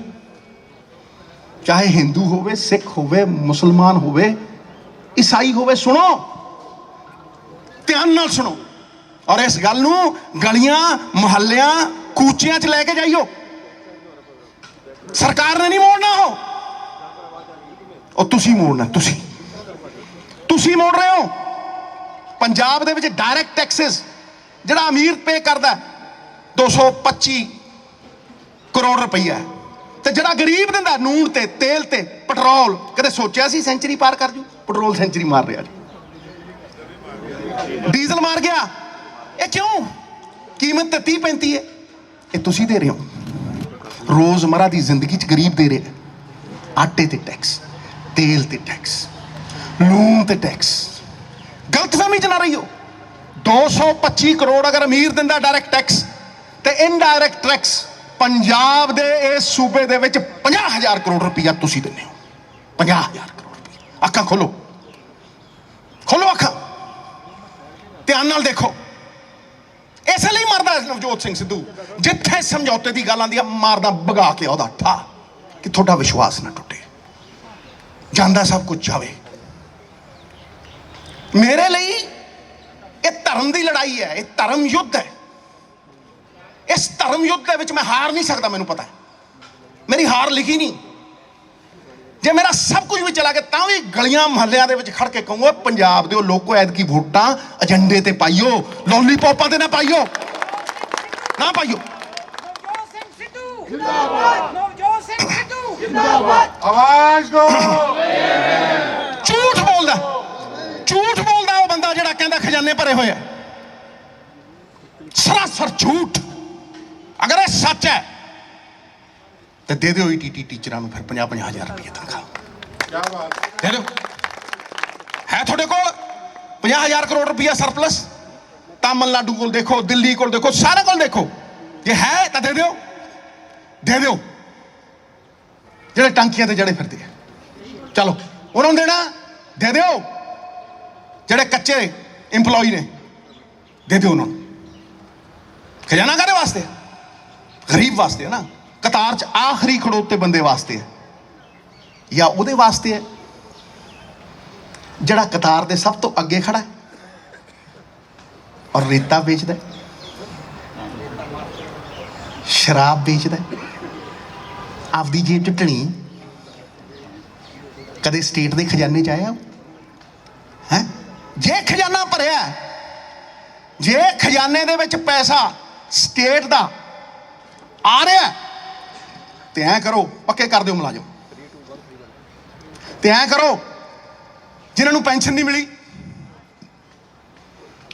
ਚਾਹੇ ਹਿੰਦੂ ਹੋਵੇ, ਸਿੱਖ ਹੋਵੇ, ਮੁਸਲਮਾਨ ਹੋਵੇ, ਈਸਾਈ ਹੋਵੇ, ਸੁਣੋ, ਧਿਆਨ ਨਾਲ ਸੁਣੋ ਔਰ ਇਸ ਗੱਲ ਨੂੰ ਗਲੀਆਂ ਮੁਹੱਲਿਆਂ ਕੂਚਿਆਂ 'ਚ ਲੈ ਕੇ ਜਾਈਓ। ਸਰਕਾਰ ਨੇ ਨਹੀਂ ਮੋੜਨਾ, ਉਹ ਤੁਸੀਂ ਮੋੜਨਾ। ਤੁਸੀਂ ਮੋੜ ਰਹੇ ਹੋ। ਪੰਜਾਬ ਦੇ ਵਿੱਚ ਡਾਇਰੈਕਟ ਟੈਕਸਿਸ ਜਿਹੜਾ ਅਮੀਰ ਪੇ ਕਰਦਾ 225 ਕਰੋੜ ਰੁਪਈਆ, ਤੇ ਜਿਹੜਾ ਗਰੀਬ ਦਿੰਦਾ ਨੂਣ ਤੇ ਤੇਲ ਤੇ ਪੈਟਰੋਲ। ਕਦੇ ਸੋਚਿਆ ਸੀ ਸੈਂਚਰੀ ਪਾਰ ਕਰ ਜੂ? ਪੈਟਰੋਲ ਸੈਂਚਰੀ ਮਾਰ ਰਿਹਾ ਜੀ, ਡੀਜ਼ਲ ਮਾਰ ਗਿਆ। ਇਹ ਕਿਉਂ? ਕੀਮਤ ਤੇ 30-35 ਹੈ, ਇਹ ਤੁਸੀਂ ਦੇ ਰਹੇ ਹੋ। ਰੋਜ਼ਮਰਾ ਦੀ ਜ਼ਿੰਦਗੀ 'ਚ ਗਰੀਬ ਦੇ ਰਿਹਾ, ਆਟੇ ਤੇ ਟੈਕਸ, ਤੇਲ ਤੇ ਟੈਕਸ, ਲੂਣ ਤੇ ਟੈਕਸ। ਗਲਤਫਹਿਮੀ 'ਚ ਨਾ ਰਹੀਓ। 225 ਕਰੋੜ ਅਗਰ ਅਮੀਰ ਦਿੰਦਾ ਡਾਇਰੈਕਟ ਟੈਕਸ, ਤੇ ਇਨਡਾਇਰੈਕਟ ਟੈਕਸ ਪੰਜਾਬ ਦੇ ਇਸ ਸੂਬੇ ਦੇ ਵਿੱਚ 50,000 ਕਰੋੜ ਰੁਪਈਆ ਤੁਸੀਂ ਦਿੰਦੇ ਹੋ। 50,000 ਕਰੋੜ ਰੁਪਈਆ। ਅੱਖਾਂ ਖੋਲੋ, ਖੋਲੋ ਅੱਖਾਂ, ਧਿਆਨ ਨਾਲ ਦੇਖੋ। ਇਸ ਲਈ ਮਰਦਾ ਨਵਜੋਤ ਸਿੰਘ ਸਿੱਧੂ, ਜਿੱਥੇ ਸਮਝੌਤੇ ਦੀ ਗੱਲ ਆਉਂਦੀ ਆ ਮਾਰਦਾ ਭਗਾ ਕੇ ਉਹਦਾ ਠਾ, ਕਿ ਤੁਹਾਡਾ ਵਿਸ਼ਵਾਸ ਨਾ ਟੁੱਟੇ। ਜਾਂਦਾ ਸਭ ਕੁਝ ਜਾਵੇ। ਮੇਰੇ ਲਈ ਇਹ ਧਰਮ ਦੀ ਲੜਾਈ ਹੈ, ਇਹ ਧਰਮ ਯੁੱਧ ਹੈ। ਇਸ ਧਰਮ ਯੁੱਧ ਦੇ ਵਿੱਚ ਮੈਂ ਹਾਰ ਨਹੀਂ ਸਕਦਾ, ਮੈਨੂੰ ਪਤਾ ਹੈ। ਮੇਰੀ ਹਾਰ ਲਿਖੀ ਨਹੀਂ। ਜੇ ਮੇਰਾ ਸਭ ਕੁਝ ਵੀ ਚਲਾ ਗਿਆ ਤਾਂ ਵੀ ਗਲੀਆਂ ਮੁਹੱਲਿਆਂ ਦੇ ਵਿੱਚ ਖੜ ਕੇ ਕਹੂੰਗਾ, ਪੰਜਾਬ ਦੇ ਲੋਕੋ ਐਤਕੀ ਵੋਟਾਂ ਏਜੰਡੇ ਤੇ ਪਾਈਓ, ਲੋਲੀਪੌਪਾਂ ਤੇ ਨਾ ਪਾਈਓ, ਨਾ ਪਾਈਓ। ਨਵਜੋਤ ਸਿੰਘ ਸਿੱਧੂ ਜਿੰਦਾਬਾਦ, ਨਵਜੋਤ ਸਿੰਘ ਸਿੱਧੂ ਜਿੰਦਾਬਾਦ। ਆਵਾਜ਼ ਦੋ। ਝੂਠ ਬੋਲਦਾ ਉਹ ਬੰਦਾ ਜਿਹੜਾ ਕਹਿੰਦਾ ਖਜ਼ਾਨੇ ਭਰੇ ਹੋਏ ਆ। ਸਰਾਸਰ ਝੂਠ। ਅਗਰ ਇਹ ਸੱਚ ਹੈ ਤੇ ਦੇ ਦਿਓ ਈਟੀਟੀ ਟੀਚਰਾਂ ਨੂੰ ਫਿਰ 50,000 ਰੁਪਏ ਤਨਖਾਹ। ਕੀ ਬਾਤ ਦੇ ਦਿਓ। ਹੈ ਤੁਹਾਡੇ ਕੋਲ 50,000 ਕਰੋੜ ਰੁਪਇਆ ਸਰਪਲਸ? ਤਾਮਿਲਨਾਡੂ ਕੋਲ ਦੇਖੋ, ਦਿੱਲੀ ਕੋਲ ਦੇਖੋ, ਸਾਰੇ ਕੋਲ ਦੇਖੋ। ਜੇ ਹੈ ਤਾਂ ਦੇ ਦਿਓ, ਦੇ ਦਿਓ। ਜਿਹੜੇ ਟਾਂਕੀਆਂ ਤੇ ਜੜੇ ਫਿਰਦੇ ਆ, ਚਲੋ ਉਹਨਾਂ ਨੂੰ ਦੇਣਾ, ਦੇ ਦਿਓ। ਜਿਹੜੇ ਕੱਚੇ ਇੰਪਲੋਈ ਨੇ, ਦੇ ਦਿਓ ਉਹਨਾਂ ਨੂੰ। ਖਜ਼ਾਨਾ ਕਾਹਦੇ ਵਾਸਤੇ? ਗਰੀਬ ਵਾਸਤੇ ਹੈ ਨਾ। ਕਤਾਰ 'ਚ ਆਖਰੀ ਖੜੋਤੇ ਬੰਦੇ ਵਾਸਤੇ ਹੈ, ਜਾਂ ਉਹਦੇ ਵਾਸਤੇ ਹੈ ਜਿਹੜਾ ਕਤਾਰ ਦੇ ਸਭ ਤੋਂ ਅੱਗੇ ਖੜਾ ਹੈ? ਔਰ ਰੇਤਾ ਵੇਚਦਾ, ਸ਼ਰਾਬ ਵੇਚਦਾ, ਆਪਦੀ ਜੇਬ 'ਚ ਢਣੀ। ਕਦੇ ਸਟੇਟ ਦੇ ਖਜ਼ਾਨੇ 'ਚ ਆਇਆ ਹੈ? ਜੇ ਖਜ਼ਾਨਾ ਭਰਿਆ, ਜੇ ਖਜ਼ਾਨੇ ਦੇ ਵਿੱਚ ਪੈਸਾ ਸਟੇਟ ਦਾ ਆ ਰਿਹਾ, ਤੇ ਐਂ ਕਰੋ, ਪੱਕੇ ਕਰ ਦਿਓ ਮੁਲਾਜ਼ਮ। ਤੇ ਐਂ ਕਰੋ, ਜਿਨ੍ਹਾਂ ਨੂੰ ਪੈਨਸ਼ਨ ਨਹੀਂ ਮਿਲੀ,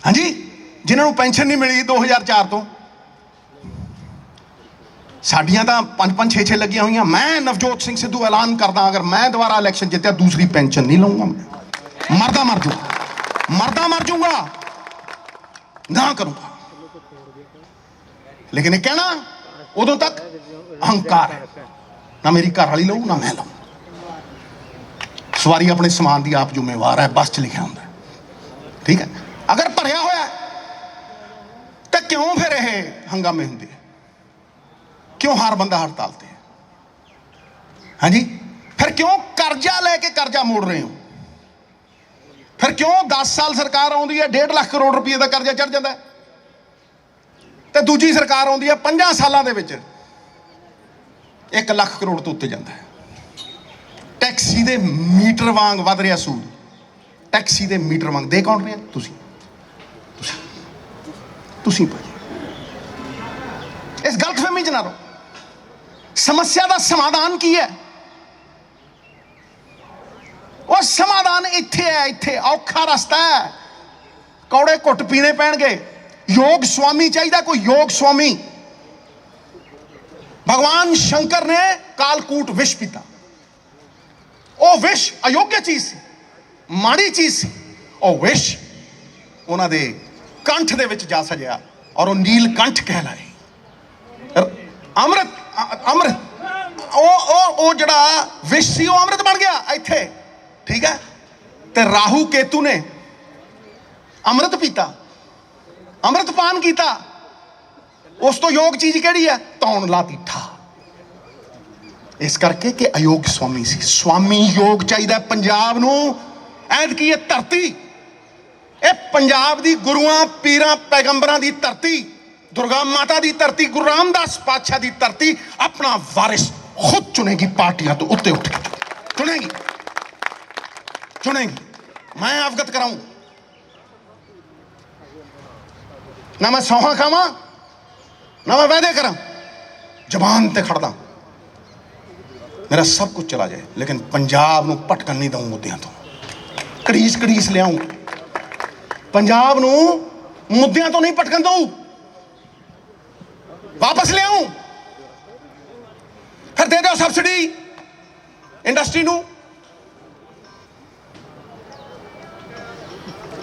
ਹਾਂਜੀ, ਜਿਨ੍ਹਾਂ ਨੂੰ ਪੈਨਸ਼ਨ ਨਹੀਂ ਮਿਲੀ 2004 ਤੋਂ, ਸਾਡੀਆਂ ਤਾਂ 5-5 6-6 ਲੱਗੀਆਂ ਹੋਈਆਂ। ਮੈਂ ਨਵਜੋਤ ਸਿੰਘ ਸਿੱਧੂ ਐਲਾਨ ਕਰਦਾ, ਅਗਰ ਮੈਂ ਦੁਬਾਰਾ ਇਲੈਕਸ਼ਨ ਜਿੱਤਿਆ, ਦੂਸਰੀ ਪੈਨਸ਼ਨ ਨਹੀਂ ਲਊਂਗਾ। ਮੈਂ ਮਰਦਾ ਮਰ ਜਾਊਂਗਾ, ਮਰਦਾ ਮਰ ਜਾਊਂਗਾ, ਨਾ ਕਰੂੰਗਾ। ਲੇਕਿਨ ਇਹ ਕਹਿਣਾ ਉਦੋਂ ਤੱਕ ਅਹੰਕਾਰ ਹੈ। ਨਾ ਮੇਰੀ ਘਰ ਵਾਲੀ ਲਊ, ਨਾ ਮੈਂ ਲਊ। ਸਵਾਰੀ ਆਪਣੇ ਸਮਾਨ ਦੀ ਆਪ ਜ਼ਿੰਮੇਵਾਰ ਹੈ, ਬੱਸ 'ਚ ਲਿਖਿਆ ਹੁੰਦਾ, ਠੀਕ ਹੈ। ਅਗਰ ਭਰਿਆ ਹੋਇਆ ਤਾਂ ਕਿਉਂ ਫਿਰ ਇਹ ਹੰਗਾਮੇ ਹੁੰਦੇ? ਕਿਉਂ ਹਰ ਬੰਦਾ ਹੜਤਾਲ ਤੇ? ਹਾਂਜੀ, ਫਿਰ ਕਿਉਂ ਕਰਜ਼ਾ ਲੈ ਕੇ ਕਰਜ਼ਾ ਮੋੜ ਰਹੇ ਹੋ? ਫਿਰ ਕਿਉਂ 10 ਸਾਲ ਸਰਕਾਰ ਆਉਂਦੀ ਹੈ, 1.5 ਲੱਖ ਕਰੋੜ ਰੁਪਏ ਦਾ ਕਰਜ਼ਾ ਚੜ ਜਾਂਦਾ, ਤੇ ਦੂਜੀ ਸਰਕਾਰ ਆਉਂਦੀ ਹੈ 5 ਸਾਲਾਂ ਦੇ ਵਿੱਚ 1 ਲੱਖ ਕਰੋੜ ਤੋਂ ਉੱਤੇ ਜਾਂਦਾ ਹੈ। ਟੈਕਸੀ ਦੇ ਮੀਟਰ ਵਾਂਗ ਵੱਧ ਰਿਹਾ ਸੂਦ, ਟੈਕਸੀ ਦੇ ਮੀਟਰ ਵਾਂਗ। ਦੇ ਕੌਣ ਰਹੇ? ਤੁਸੀਂ ਭਾਜੀ ਇਸ ਗਲਤਫਹਿਮੀ 'ਚ ਨਾ ਰਹੋ। ਸਮੱਸਿਆ ਦਾ ਸਮਾਧਾਨ ਕੀ ਹੈ? ਉਹ ਸਮਾਧਾਨ ਇੱਥੇ ਹੈ, ਇੱਥੇ ਔਖਾ ਰਸਤਾ ਹੈ, ਕੌੜੇ ਘੁੱਟ ਪੀਣੇ ਪੈਣਗੇ। ਯੋਗ ਸਵਾਮੀ ਚਾਹੀਦਾ, ਕੋਈ ਯੋਗ ਸਵਾਮੀ। ਭਗਵਾਨ ਸ਼ੰਕਰ ਨੇ ਕਾਲਕੂਟ ਵਿਸ਼ ਪੀਤਾ। ਉਹ ਵਿਸ਼ ਅਯੋग्य ਚੀਜ਼ ਸੀ, ਮਾੜੀ ਚੀਜ਼ ਸੀ। ਉਹ ਵਿਸ਼ ਉਹਨਾਂ ਦੇ ਕੰਠ ਦੇ ਵਿੱਚ ਜਾ ਸਜਿਆ ਔਰ ਉਹ ਨੀਲਕੰਠ ਕਹਿਲਾਏ। ਅੰਮ੍ਰਿਤ ਉਹ ਜਿਹੜਾ ਵਿਸ਼ ਸੀ, ਉਹ ਅੰਮ੍ਰਿਤ ਬਣ ਗਿਆ ਇੱਥੇ, ਠੀਕ ਹੈ। ਤੇ ਰਾਹੂ ਕੇਤੂ ਨੇ ਅੰਮ੍ਰਿਤ ਪੀਤਾ, ਅੰਮ੍ਰਿਤਪਾਨ ਕੀਤਾ। ਉਸ ਤੋਂ ਯੋਗ ਚੀਜ਼ ਕਿਹੜੀ ਹੈ? ਧੌਣ ਲਾਤੀ ਠਾ। ਇਸ ਕਰਕੇ ਕਿ ਅਯੋਗ ਸਵਾਮੀ ਸੀ। ਸਵਾਮੀ ਯੋਗ ਚਾਹੀਦਾ ਪੰਜਾਬ ਨੂੰ। ਐਤਕੀ ਇਹ ਧਰਤੀ, ਇਹ ਪੰਜਾਬ ਦੀ ਗੁਰੂਆਂ ਪੀਰਾਂ ਪੈਗੰਬਰਾਂ ਦੀ ਧਰਤੀ, ਦੁਰਗਾ ਮਾਤਾ ਦੀ ਧਰਤੀ, ਗੁਰੂ ਰਾਮਦਾਸ ਪਾਤਸ਼ਾਹ ਦੀ ਧਰਤੀ ਆਪਣਾ ਵਾਰਿਸ ਖੁਦ ਚੁਣੇਗੀ। ਪਾਰਟੀਆਂ ਤੋਂ ਉੱਤੇ ਉੱਠ ਕੇ ਚੁਣੇਗੀ। ਮੈਂ ਅਵਗਤ ਕਰਾਊਂ ਨਾ, ਮੈਂ ਸੌਹਾਂ ਖਾਵਾਂ ਨਾ ਮੈਂ ਵਾਅਦੇ ਕਰਾਂ। ਜ਼ਬਾਨ ਤੇ ਖੜਦਾ, ਮੇਰਾ ਸਭ ਕੁਝ ਚਲਾ ਜਾਏ, ਲੇਕਿਨ ਪੰਜਾਬ ਨੂੰ ਭਟਕਣ ਨਹੀਂ ਦਊਂ। ਮੁੱਦਿਆਂ ਤੋਂ ਘੜੀਸ ਲਿਆਊਂ। ਪੰਜਾਬ ਨੂੰ ਮੁੱਦਿਆਂ ਤੋਂ ਨਹੀਂ ਭਟਕਣ ਦਊਂ, ਵਾਪਸ ਲਿਆऊं। ਫਿਰ ਦੇ ਦਿਓ ਸਬਸਿਡੀ ਇੰਡਸਟਰੀ ਨੂੰ।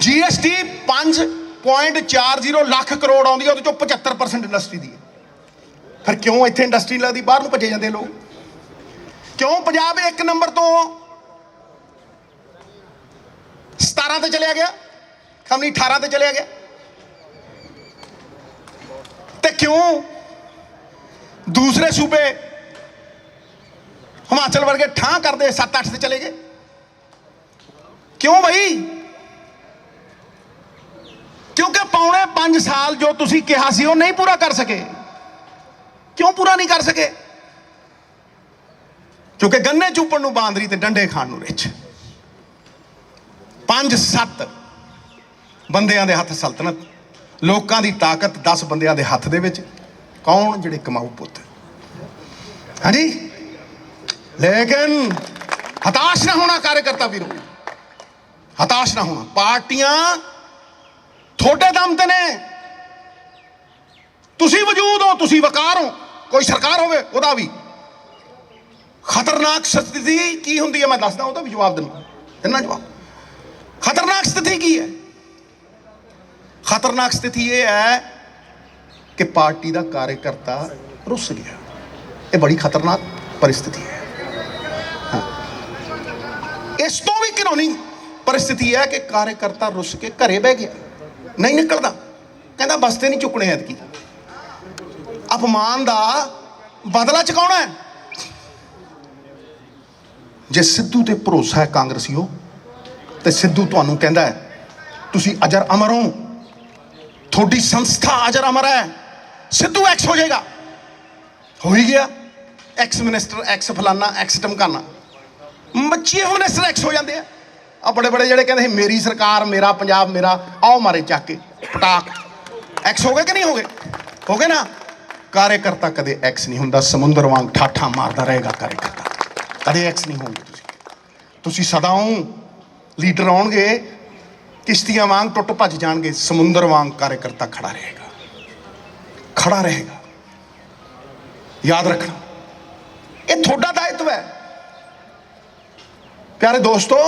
GST 5.40 ਲੱਖ ਕਰੋੜ ਆਉਂਦੀ ਹੈ, ਉਹਦੇ ਚੋਂ 75% ਇੰਡਸਟਰੀ ਦੀ ਹੈ। ਫਿਰ ਕਿਉਂ ਇੱਥੇ ਇੰਡਸਟਰੀ ਲੱਗਦੀ? ਬਾਹਰ ਨੂੰ ਭੱਜੇ ਜਾਂਦੇ ਲੋਕ। ਕਿਉਂ ਪੰਜਾਬ 1 ਨੰਬਰ ਤੋਂ 17 ਤੇ ਚਲਿਆ ਗਿਆ, ਖਮਨੀ 18 ਤੇ ਚਲਿਆ ਗਿਆ? ਤੇ ਕਿਉਂ ਦੂਸਰੇ ਸੂਬੇ ਹਿਮਾਚਲ ਵਰਗੇ ਠਾਂ ਕਰਦੇ 7-8 ਤੇ ਚਲੇ ਗਏ? ਕਿਉਂ ਬਈ? ਕਿਉਂਕਿ ਪੌਣੇ 5 ਸਾਲ ਜੋ ਤੁਸੀਂ ਕਿਹਾ ਸੀ ਉਹ ਨਹੀਂ ਪੂਰਾ ਕਰ ਸਕੇ। ਕਿਉਂ ਪੂਰਾ ਨਹੀਂ ਕਰ ਸਕੇ? ਕਿਉਂਕਿ ਗੰਨੇ ਚੂਪਣ ਨੂੰ ਬਾਂਦਰੀ ਤੇ ਡੰਡੇ ਖਾਣ ਨੂੰ ਰਿੱਛ। 5-7 ਬੰਦਿਆਂ ਦੇ ਹੱਥ ਸਲਤਨਤ, ਲੋਕਾਂ ਦੀ ਤਾਕਤ 10 ਬੰਦਿਆਂ ਦੇ ਹੱਥ ਦੇ ਵਿੱਚ। ਕੌਣ? ਜਿਹੜੇ ਕਮਾਊ ਪੁੱਤ। ਹਾਂਜੀ, ਲੇਕਿਨ ਹਤਾਸ਼ ਨਾ ਹੋਣਾ ਕਾਰਜਕਰਤਾ ਵੀਰੋ, ਹਤਾਸ਼ ਨਾ ਹੋਣਾ। ਪਾਰਟੀਆਂ ਤੁਹਾਡੇ ਦਮ ਤੇ ਨੇ, ਤੁਸੀਂ ਵਜੂਦ ਹੋ, ਤੁਸੀਂ ਵਕਾਰ ਹੋ। ਕੋਈ ਸਰਕਾਰ ਹੋਵੇ ਉਹਦਾ ਵੀ ਖਤਰਨਾਕ ਸਥਿਤੀ ਕੀ ਹੁੰਦੀ ਹੈ ਮੈਂ ਦੱਸਦਾ, ਉਹਦਾ ਵੀ ਜਵਾਬ ਦਿੰਦਾ ਜਵਾਬ। ਖਤਰਨਾਕ ਸਥਿਤੀ ਕੀ ਹੈ? ਖਤਰਨਾਕ ਸਥਿਤੀ ਇਹ ਹੈ ਕਿ ਪਾਰਟੀ ਦਾ ਕਾਰਜਕਰਤਾ ਰੁੱਸ ਗਿਆ। ਇਹ ਬੜੀ ਖਤਰਨਾਕ परिस्थिति है। हाँ। इस तो भी घिनौनी परिस्थिति है कि कार्यकर्ता रुस के घरे बह गया, नहीं निकलता, कहता बस्ते नहीं चुकने ऐतकी। अपमान का बदला चुकाना है। जे सिद्धू ते भरोसा है कांग्रेसियों, तो सिद्धू तुहानू कहता है तुसी अजर अमर हो, थोड़ी संस्था अजर अमर है। सिद्धू एक्स हो जाएगा, हो ही गया। एक्स मिनिस्टर, एक्स फलाना, एक्स टमकाना, मच्छी मिनिस्टर एक्स हो जाते हैं। आ बड़े बड़े ਜਿਹੜੇ ਕਹਿੰਦੇ मेरी सरकार, मेरा पंजाब, मेरा, आओ मारे ਚੱਕ के पटाक, एक्स हो गए कि नहीं हो गए? हो गए ना। कार्यकर्ता कदे एक्स नहीं होंदा, समुंदर वांग ठाठा मारदा रहेगा कार्यकर्ता, कदे एक्स नहीं होंगे। तुसी सदाओं लीडर आउणगे, किश्तियां वांग टुट भज जाणगे, समुंदर वांग कार्यकर्ता खड़ा रहेगा, खड़ा रहेगा। याद रखना, ये थोड़ा दायित्व है प्यारे दोस्तों,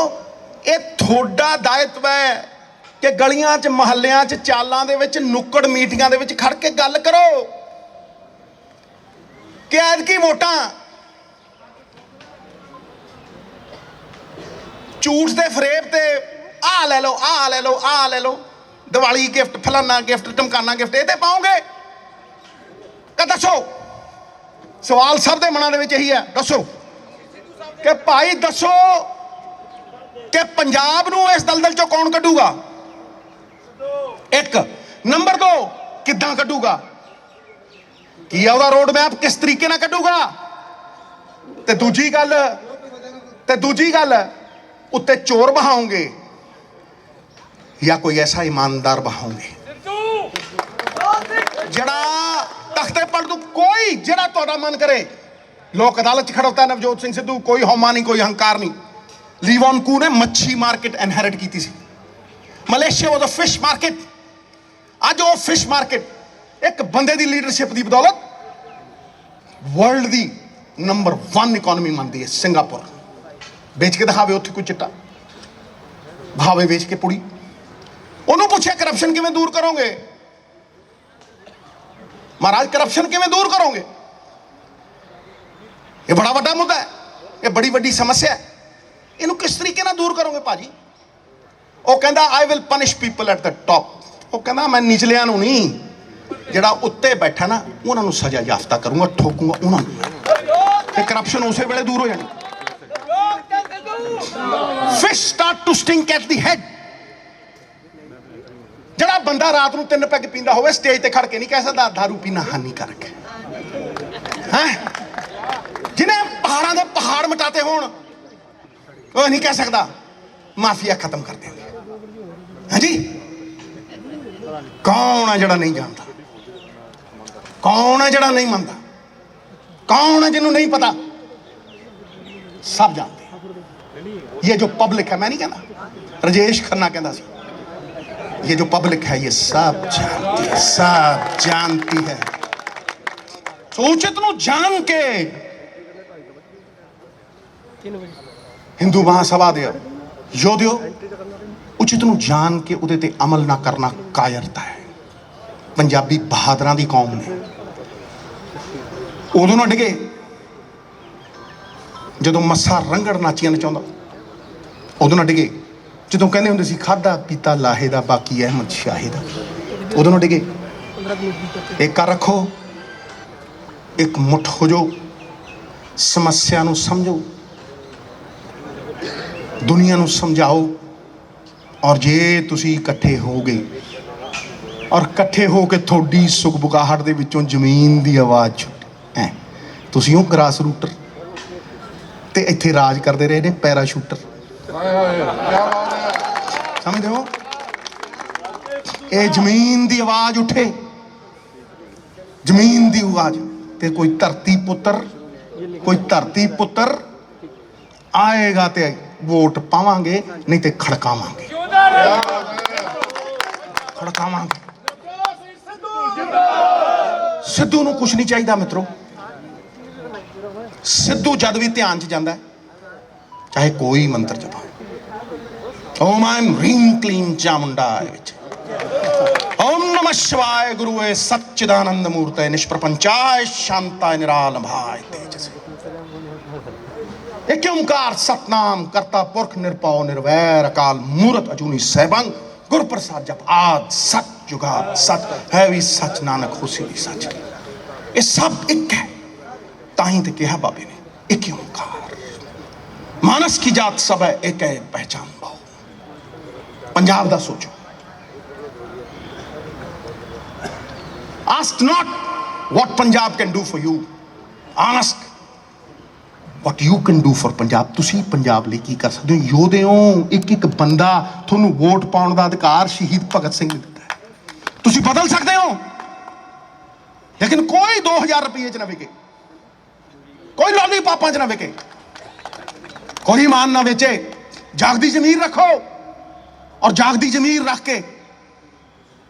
ये थोड़ा दायित्व है कि गलियां च, महल्लियां च, चालां दे विच, नुक्कड़ मीटिंगां दे विच खड़ के गल करो कि ऐतकी वोटां झूठ दे फरेब ते आ ले लो, आ ले लो, आ ले लो, दिवाली गिफ्ट, फलाना गिफ्ट, टमकाना गिफ्ट, ये पाओगे कि दसो? सवाल सब दे मनां दे विच यही है, दसो कि भाई दसो कि पंजाब नूं इस दलदल चों कौन कड्डूगा? एक नंबर 2 किद्दां कड्डूगा? की ਉਹਦਾ रोड मैप किस तरीके नाल कड्डूगा? ते दूजी गल उत्ते चोर बहाओगे या कोई ऐसा ईमानदार बहाओगे जड़ा तख्ते पर तू कोई जड़ा तोड़ा मन करे। लोक अदालत च खड़ोता नवजोत सिंह सिद्धू, कोई हौमा नहीं, कोई अहंकार नहीं। लीवॉन कू ने मच्छी मार्केट इनहेरिट की थी। Malaysia was a fish market. आज वो फिश मार्केट एक बंदे दी लीडरशिप दी बदौलत वर्ल्ड दी नंबर 1 इकोनॉमी मनती है। सिंगापुर बेच के दिखावे उत्थे कोई चिट्टा, भावे बेच के पुड़ी। उन्होंने पूछा करप्शन किवें दूर करोगे? महाराज करप्शन किवें दूर करोगे? ये बड़ा वड्डा मुद्दा है, ये बड़ी वड्डी समस्या है। इनू किस तरीके नाल दूर करोगे भाजी? वो कहंदा I will punish people at the top. वो कहंदा मैं निचलियां नू नहीं, जिहड़ा उत्ते बैठा ना उन्हां नू सजा याफ्ता करूंगा, ठोकूंगा उन्हां नू, ते करप्शन उसे वेले दूर हो जानी। Fish start to stink at the head. जिहड़ा बंदा रात नू 3 पैग पींदा होवे, स्टेज ते खड़ के नहीं कह सकदा दारू पीना हानिकारक है। जिन्हें पहाड़ां दे पहाड़ मिटाते होण, वो नहीं कह सकता माफिया खत्म कर देंगे। हाँ जी, कौन है जड़ा नहीं जानता? कौन है जड़ा नहीं मानता? कौन है जिन्हों नहीं पता? सब जानते हैं। ये जो पब्लिक है, मैं नहीं कहना, राजेश खन्ना कहता सी, ये जो पब्लिक है ये सब जानती है, सब जानती है। सोचित नू जान के हिंदू महासभा दे योद्धियो उचित नू जान के उहदे ते अमल ना करना कायरता है। पंजाबी बहादरां दी कौम ने उदों ना डिगे जदों मस्सा रंगड़ नाचियां नचाउंदा, उदों ना डिगे जदों कहंदे हुंदे सी खादा पीता लाहे दा बाकी अहमद शाहे दा, उदों ना डिगे। एक कर रखो, एक मुठ हो जाओ, समस्या नू समझो, दुनिया नू समझाओ। और जे तुसी इकट्ठे हो गए और इकट्ठे हो के थोड़ी सुगबुगाहट दे विचों जमीन दी आवाज़ छुट्टी, तुसी हो ग्रास रूटर ते इत्थे राज करते रहे ने पैराशूटर। समझदे हो? ये जमीन दी आवाज़ उठे, जमीन दी आवाज़ ते कोई धरती पुत्र आएगा ते वोट पावांगे, नहीं ते खड़कावांगे, खड़कावांगे। सिद्धू नूं कुछ नहीं चाहिए मित्रों। सिद्धू जद भी ध्यान च जांदा चाहे कोई मंत्र जपा, ओम ऐम ह्रीं क्लीं चामुंडाय विच, ओम नमः शिवाय गुरुवे सच्चिदानंद मूर्ते निष्प्रपंचाय शांताय निरालंभाय तेजसे। एक ओंकार सतनाम करता पुरख निरपौ निर्वैर अकाल मूरत अजूनी सैभंग गुर प्रसाद जप आद सच जुगाद सच है भी सच नानक होसी भी सच। ये सब एक है, ताही ते कहा बाबे ने एक ओंकार। मानस की जात सब है एक है पहचान भाव। पंजाब दा सोचो, Ask not what Punjab can do for you. Ask what you can do for Punjab. ਤੁਸੀਂ ਪੰਜਾਬ ਲਈ ਕੀ ਕਰ ਸਕਦੇ ਹੋ? ਯੋਧੇ ਹੋ, ਇੱਕ ਇੱਕ ਬੰਦਾ ਤੁਹਾਨੂੰ ਵੋਟ ਪਾਉਣ ਦਾ ਅਧਿਕਾਰ ਸ਼ਹੀਦ ਭਗਤ ਸਿੰਘ ਨੇ ਦਿੱਤਾ ਹੈ। ਤੁਸੀਂ ਬਦਲ ਸਕਦੇ ਹੋ, ਲੇਕਿਨ ਕੋਈ 2000 ਰੁਪਏ 'ਚ ਨਾ ਵਿਕੇ, ਕੋਈ ਲੋਲੀ ਪਾਪਾਂ 'ਚ ਨਾ ਵਿਕੇ, ਕੋਈ ਇਮਾਨ ਨਾ ਵੇਚੇ। ਜਾਗਦੀ ਜ਼ਮੀਰ ਰੱਖੋ, ਔਰ ਜਾਗਦੀ ਜ਼ਮੀਰ ਰੱਖ ਕੇ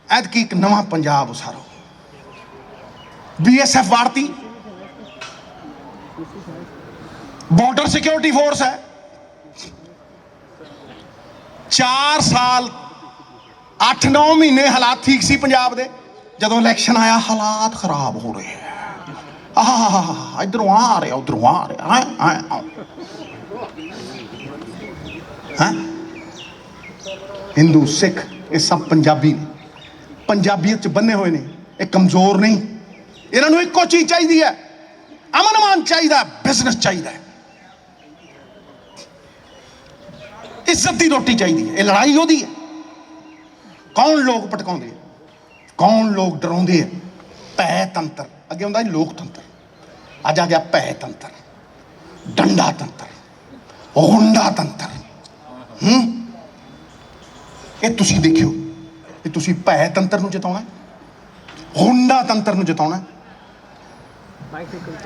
ਐਤਕੀ ਇੱਕ ਨਵਾਂ ਪੰਜਾਬ ਉਸਾਰੋ। BSF ਵਾਰਤੀ, ਬਾਰਡਰ ਸਿਕਿਉਰਿਟੀ ਫੋਰਸ ਹੈ। 4 ਸਾਲ 8-9 ਮਹੀਨੇ ਹਾਲਾਤ ਠੀਕ ਸੀ ਪੰਜਾਬ ਦੇ। ਜਦੋਂ ਇਲੈਕਸ਼ਨ ਆਇਆ ਹਾਲਾਤ ਖਰਾਬ ਹੋ ਰਹੇ ਆ। ਇਧਰੋਂ ਆ ਰਿਹਾ, ਉਧਰੋਂ ਆ ਰਿਹਾ। ਹਿੰਦੂ ਸਿੱਖ ਇਹ ਸਭ ਪੰਜਾਬੀ ਨੇ, ਪੰਜਾਬੀਅਤ 'ਚ ਬੰਨੇ ਹੋਏ ਨੇ। ਇਹ ਕਮਜ਼ੋਰ ਨਹੀਂ। ਇਹਨਾਂ ਨੂੰ ਇੱਕੋ ਚੀਜ਼ ਚਾਹੀਦੀ ਹੈ, ਅਮਨ ਅਮਾਨ ਚਾਹੀਦਾ, ਬਿਜ਼ਨਸ ਚਾਹੀਦਾ, ਇੱਜ਼ਤ ਦੀ ਰੋਟੀ ਚਾਹੀਦੀ ਹੈ। ਇਹ ਲੜਾਈ ਉਹਦੀ ਹੈ। ਕੌਣ ਲੋਕ ਭਟਕਾਉਂਦੇ ਆ, ਕੌਣ ਲੋਕ ਡਰਾਉਂਦੇ ਆ? ਭੈ ਤੰਤਰ। ਅੱਗੇ ਹੁੰਦਾ ਲੋਕਤੰਤਰ, ਅੱਜ ਆ ਗਿਆ ਭੈ ਤੰਤਰ, ਡੰਡਾ ਤੰਤਰ, ਗੁੰਡਾ ਤੰਤਰ। ਇਹ ਤੁਸੀਂ ਦੇਖਿਓ, ਇਹ ਤੁਸੀਂ ਭੈ ਤੰਤਰ ਨੂੰ ਜਿਤਾਉਣਾ, ਗੁੰਡਾ ਤੰਤਰ ਨੂੰ ਜਿਤਾਉਣਾ,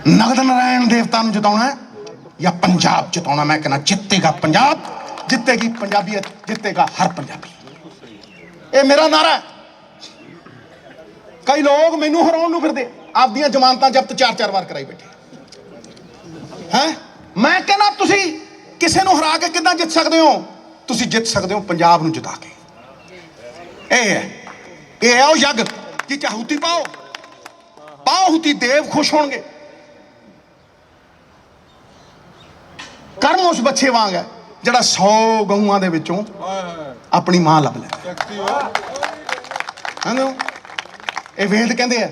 ਨਗਦ ਨਾਰਾਇਣ ਦੇਵਤਾ ਨੂੰ ਜਿਤਾਉਣਾ, ਜਾਂ ਪੰਜਾਬ ਜਿਤਾਉਣਾ। ਮੈਂ ਕਹਿੰਦਾ ਜਿੱਤੇਗਾ ਪੰਜਾਬ, ਜਿੱਤੇਗੀ ਪੰਜਾਬੀਅਤ, ਜਿੱਤੇਗਾ ਹਰ ਪੰਜਾਬੀ। ਇਹ ਮੇਰਾ ਨਾਰਾ ਹੈ। ਕਈ ਲੋਕ ਮੈਨੂੰ ਹਰਾਉਣ ਨੂੰ ਫਿਰਦੇ, ਆਪਦੀਆਂ ਜ਼ਮਾਨਤਾਂ ਜ਼ਬਤ 4-4 ਵਾਰ ਕਰਾਈ ਬੈਠੇ ਹੈ। ਮੈਂ ਕਹਿੰਦਾ ਤੁਸੀਂ ਕਿਸੇ ਨੂੰ ਹਰਾ ਕੇ ਕਿੱਦਾਂ ਜਿੱਤ ਸਕਦੇ ਹੋ? ਤੁਸੀਂ ਜਿੱਤ ਸਕਦੇ ਹੋ ਪੰਜਾਬ ਨੂੰ ਜਿਤਾ ਕੇ। ਇਹ ਹੈ ਉਹ ਯੱਗ ਕਿ ਚਾਹੂਤੀ ਪਾਓ, ਪਾਓ ਹੁਤੀ, ਦੇਵ ਖੁਸ਼ ਹੋਣਗੇ। ਕਰਮ ਉਸ ਬੱਚੇ ਵਾਂਗ ਹੈ ਜਿਹੜਾ 100 ਗਊਆਂ ਦੇ ਵਿੱਚੋਂ ਆਪਣੀ ਮਾਂ ਲੱਭ ਲੈ। ਹਾਂ, ਇਹ ਵੇਦ ਕਹਿੰਦੇ ਆ।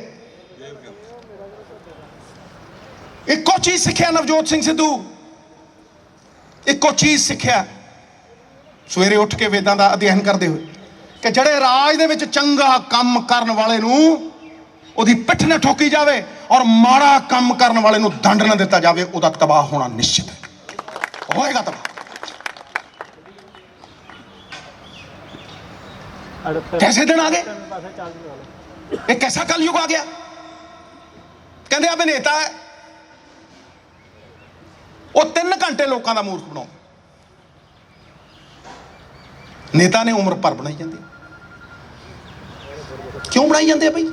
ਇੱਕੋ ਚੀਜ਼ ਸਿੱਖਿਆ ਨਵਜੋਤ ਸਿੰਘ ਸਿੱਧੂ, ਇੱਕੋ ਚੀਜ਼ ਸਿੱਖਿਆ ਸਵੇਰੇ ਉੱਠ ਕੇ ਵੇਦਾਂ ਦਾ ਅਧਿਐਨ ਕਰਦੇ ਹੋਏ, ਕਿ ਜਿਹੜੇ ਰਾਜ ਦੇ ਵਿੱਚ ਚੰਗਾ ਕੰਮ ਕਰਨ ਵਾਲੇ ਨੂੰ ਉਹਦੀ ਪਿੱਠ ਨਾ ਠੋਕੀ ਜਾਵੇ, ਔਰ ਮਾੜਾ ਕੰਮ ਕਰਨ ਵਾਲੇ ਨੂੰ ਦੰਡ ਨਾ ਦਿੱਤਾ ਜਾਵੇ, ਉਹਦਾ ਤਬਾਹ ਹੋਣਾ ਨਿਸ਼ਚਿਤ ਹੈ, ਹੋਏਗਾ ਤਬਾਹ। कैसे दिन आ गए? एक कैसा कलयुग आ गया? कहते अब नेता है वो 3 घंटे लोगों का मूर्ख बनाओ। नेता ने उम्र भर बनाई जाती, क्यों बनाई जाते भाई?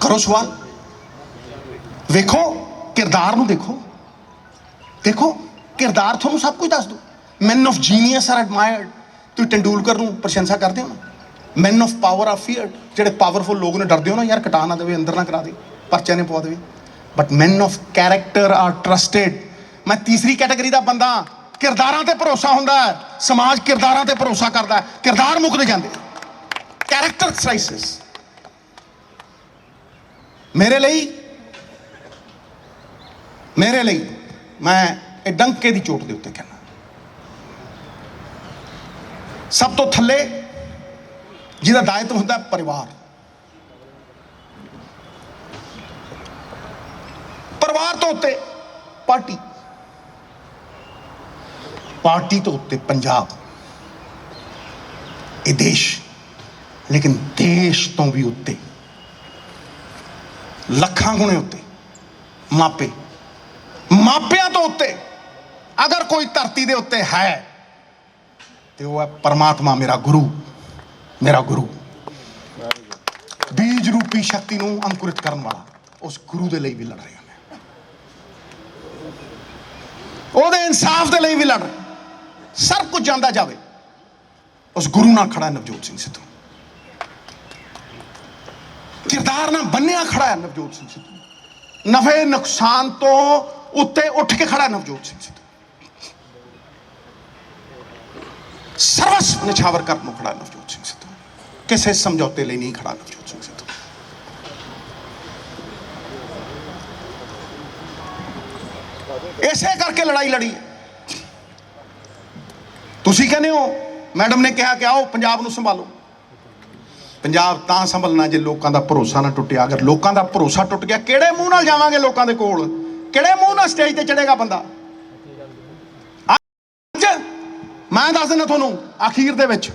करो सवाल, वेखो किरदार नूं, देखो देखो किरदार, थोनू सब कुछ दस दो। Man of genius are admired. तुम तेंदुलकर नूं प्रशंसा करते हो ना, man of power are feared. ਜਿਹੜੇ ਪਾਵਰਫੁਲ ਲੋਕ ਨੇ ਡਰਦੇ ਹੋ ਨਾ, ਯਾਰ ਕਟਾ ਨਾ ਦੇਵੇ, ਅੰਦਰ ਨਾ ਕਰਾ ਦੇ, ਪਰਚੇ ਨੇ ਪਵਾ ਦੇਵੇ। But man of character are trusted. ਮੈਂ ਤੀਸਰੀ ਕੈਟਾਗਰੀ ਦਾ ਬੰਦਾ। ਕਿਰਦਾਰਾਂ ਤੇ ਭਰੋਸਾ ਹੁੰਦਾ ਹੈ, ਸਮਾਜ ਕਿਰਦਾਰਾਂ ਤੇ ਭਰੋਸਾ ਕਰਦਾ ਹੈ, ਕਿਰਦਾਰ ਮੁੱਕਦੇ ਜਾਂਦੇ, ਕੈਰੈਕਟਰ ਕ੍ਰਾਈਸਿਸ। ਮੇਰੇ ਲਈ ਮੈਂ ਇਹ ਡੰਕੇ ਦੀ ਚੋਟ ਦੇ ਉੱਤੇ ਕਹਿੰਦਾ, ਸਭ ਤੋਂ ਥੱਲੇ ਜਿਹਦਾ ਦਾਇਿਤਵ ਹੁੰਦਾ ਪਰਿਵਾਰ। ਪਰਿਵਾਰ ਤੋਂ ਉੱਤੇ ਪਾਰਟੀ, ਪਾਰਟੀ ਤੋਂ ਉੱਤੇ ਪੰਜਾਬ, ਇਹ ਦੇਸ਼। ਲੇਕਿਨ ਦੇਸ਼ ਤੋਂ ਵੀ ਉੱਤੇ, ਲੱਖਾਂ ਗੁਣੇ ਉੱਤੇ ਮਾਪੇ, ਮਾਪਿਆਂ ਤੋਂ ਉੱਤੇ ਅਗਰ ਕੋਈ ਧਰਤੀ ਦੇ ਉੱਤੇ ਹੈ ਤੇ ਉਹ ਹੈ ਪਰਮਾਤਮਾ, ਮੇਰਾ ਗੁਰੂ, ਮੇਰਾ ਗੁਰੂ। ਬੀਜ ਰੂਪੀ ਸ਼ਕਤੀ ਨੂੰ ਅੰਕੁਰਿਤ ਕਰਨ ਵਾਲਾ, ਉਸ ਗੁਰੂ ਦੇ ਲਈ ਵੀ ਲੜ ਰਹੇ ਹਾਂ, ਉਹਦੇ ਇਨਸਾਫ ਦੇ ਲਈ ਵੀ ਲੜ ਰਹੇ। ਸਭ ਕੁਝ ਜਾਂਦਾ ਜਾਵੇ, ਉਸ ਗੁਰੂ ਨਾਲ ਖੜਾ ਨਵਜੋਤ ਸਿੰਘ ਸਿੱਧੂ। ਕਿਰਦਾਰ ਨਾਲ ਬੰਨਿਆ ਖੜਾ ਹੈ ਨਵਜੋਤ ਸਿੰਘ ਸਿੱਧੂ। ਨਫੇ ਨੁਕਸਾਨ ਤੋਂ ਉੱਤੇ ਉੱਠ ਕੇ ਖੜਾ ਨਵਜੋਤ ਸਿੰਘ ਸਿੱਧੂ। ਸਰਵਸਵ ਨਿਛਾਵਰ ਕਰਨ ਨੂੰ ਖੜਾ ਨਵਜੋਤ ਸਿੰਘ ਸਿੱਧੂ। ਕਿਸੇ ਸਮਝੌਤੇ ਲਈ ਨਹੀਂ ਖੜਾ ਨਵਜੋਤ ਸਿੰਘ ਸਿੱਧੂ। ਇਸੇ ਕਰਕੇ ਲੜਾਈ ਲੜੀ ਹੈ। ਤੁਸੀਂ ਕਹਿੰਦੇ ਹੋ ਮੈਡਮ ਨੇ ਕਿਹਾ ਕਿ ਆਓ ਪੰਜਾਬ ਨੂੰ ਸੰਭਾਲੋ, ਪੰਜਾਬ ਤਾਂ ਸੰਭਲਣਾ ਜੇ ਲੋਕਾਂ ਦਾ ਭਰੋਸਾ ਨਾ ਟੁੱਟਿਆ। ਅਗਰ ਲੋਕਾਂ ਦਾ ਭਰੋਸਾ ਟੁੱਟ ਗਿਆ, ਕਿਹੜੇ ਮੂੰਹ ਨਾਲ ਜਾਵਾਂਗੇ ਲੋਕਾਂ ਦੇ ਕੋਲ? ਕਿਹੜੇ ਮੂੰਹ ਨਾਲ ਸਟੇਜ ਤੇ ਚੜੇਗਾ ਬੰਦਾ? ਅੱਜ ਮੈਂ ਦੱਸ ਦਿੰਦਾ ਤੁਹਾਨੂੰ, ਅਖੀਰ ਦੇ ਵਿੱਚ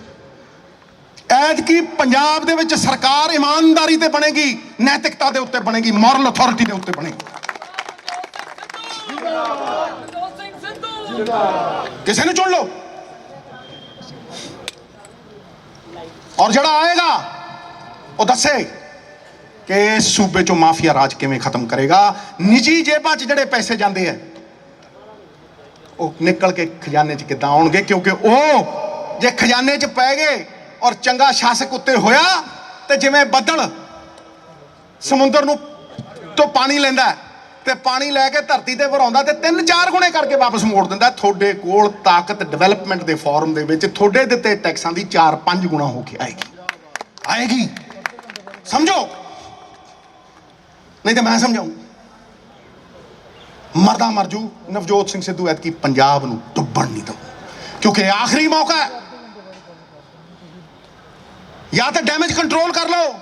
ਐਤਕੀ ਪੰਜਾਬ ਦੇ ਵਿੱਚ ਸਰਕਾਰ ਇਮਾਨਦਾਰੀ ਤੇ ਬਣੇਗੀ, ਨੈਤਿਕਤਾ ਦੇ ਉੱਤੇ ਬਣੇਗੀ, ਮੋਰਲ ਅਥਾਰਟੀ ਦੇ ਉੱਤੇ ਬਣੇਗੀ। ਕਿਸੇ ਨੂੰ ਚੁਣ ਲਓ, ਔਰ ਜਿਹੜਾ ਆਏਗਾ ਉਹ ਦੱਸੇ ਕਿ ਇਸ ਸੂਬੇ ਚੋਂ ਮਾਫੀਆ ਰਾਜ ਕਿਵੇਂ ਖਤਮ ਕਰੇਗਾ। ਨਿੱਜੀ ਜੇਬਾਂ 'ਚ ਜਿਹੜੇ ਪੈਸੇ ਜਾਂਦੇ ਆ ਉਹ ਨਿਕਲ ਕੇ ਖਜ਼ਾਨੇ 'ਚ ਕਿੱਦਾਂ ਆਉਣਗੇ? ਕਿਉਂਕਿ ਉਹ ਜੇ ਖਜ਼ਾਨੇ 'ਚ ਪੈ ਗਏ ਔਰ ਚੰਗਾ ਸ਼ਾਸਕ ਉੱਤੇ ਹੋਇਆ ਤੇ ਜਿਵੇਂ ਬੱਦਲ ਸਮੁੰਦਰ ਨੂੰ ਤੋਂ ਪਾਣੀ ਲੈਂਦਾ ਤੇ ਪਾਣੀ ਲੈ ਕੇ ਧਰਤੀ ਤੇ ਵਰਾਉਂਦਾ ਤੇ 3-4 ਗੁਣੇ ਕਰਕੇ ਵਾਪਸ ਮੋੜ ਦਿੰਦਾ। ਤੁਹਾਡੇ ਕੋਲ ਤਾਕਤ ਡਿਵੈਲਪਮੈਂਟ ਦੇ ਫੋਰਮ ਦੇ ਵਿੱਚ ਤੁਹਾਡੇ ਦਿੱਤੇ ਟੈਕਸਾਂ ਦੀ 4-5 ਗੁਣਾ ਹੋ ਕੇ ਆਏਗੀ। ਸਮਝੋ, ਨਹੀਂ ਤਾਂ ਮੈਂ ਸਮਝਾਉਂ। ਮਰਦਾ ਮਰ ਜੂ। ਨਵਜੋਤ ਸਿੰਘ ਸਿੱਧੂ ਐਤਕੀ ਪੰਜਾਬ ਨੂੰ ਡੁੱਬਣ ਨਹੀਂ ਦਊ, ਕਿਉਂਕਿ ਆਖਰੀ ਮੌਕਾ ਹੈ। ਜਾਂ ਤਾਂ ਡੈਮੇਜ ਕੰਟਰੋਲ ਕਰ ਲਓ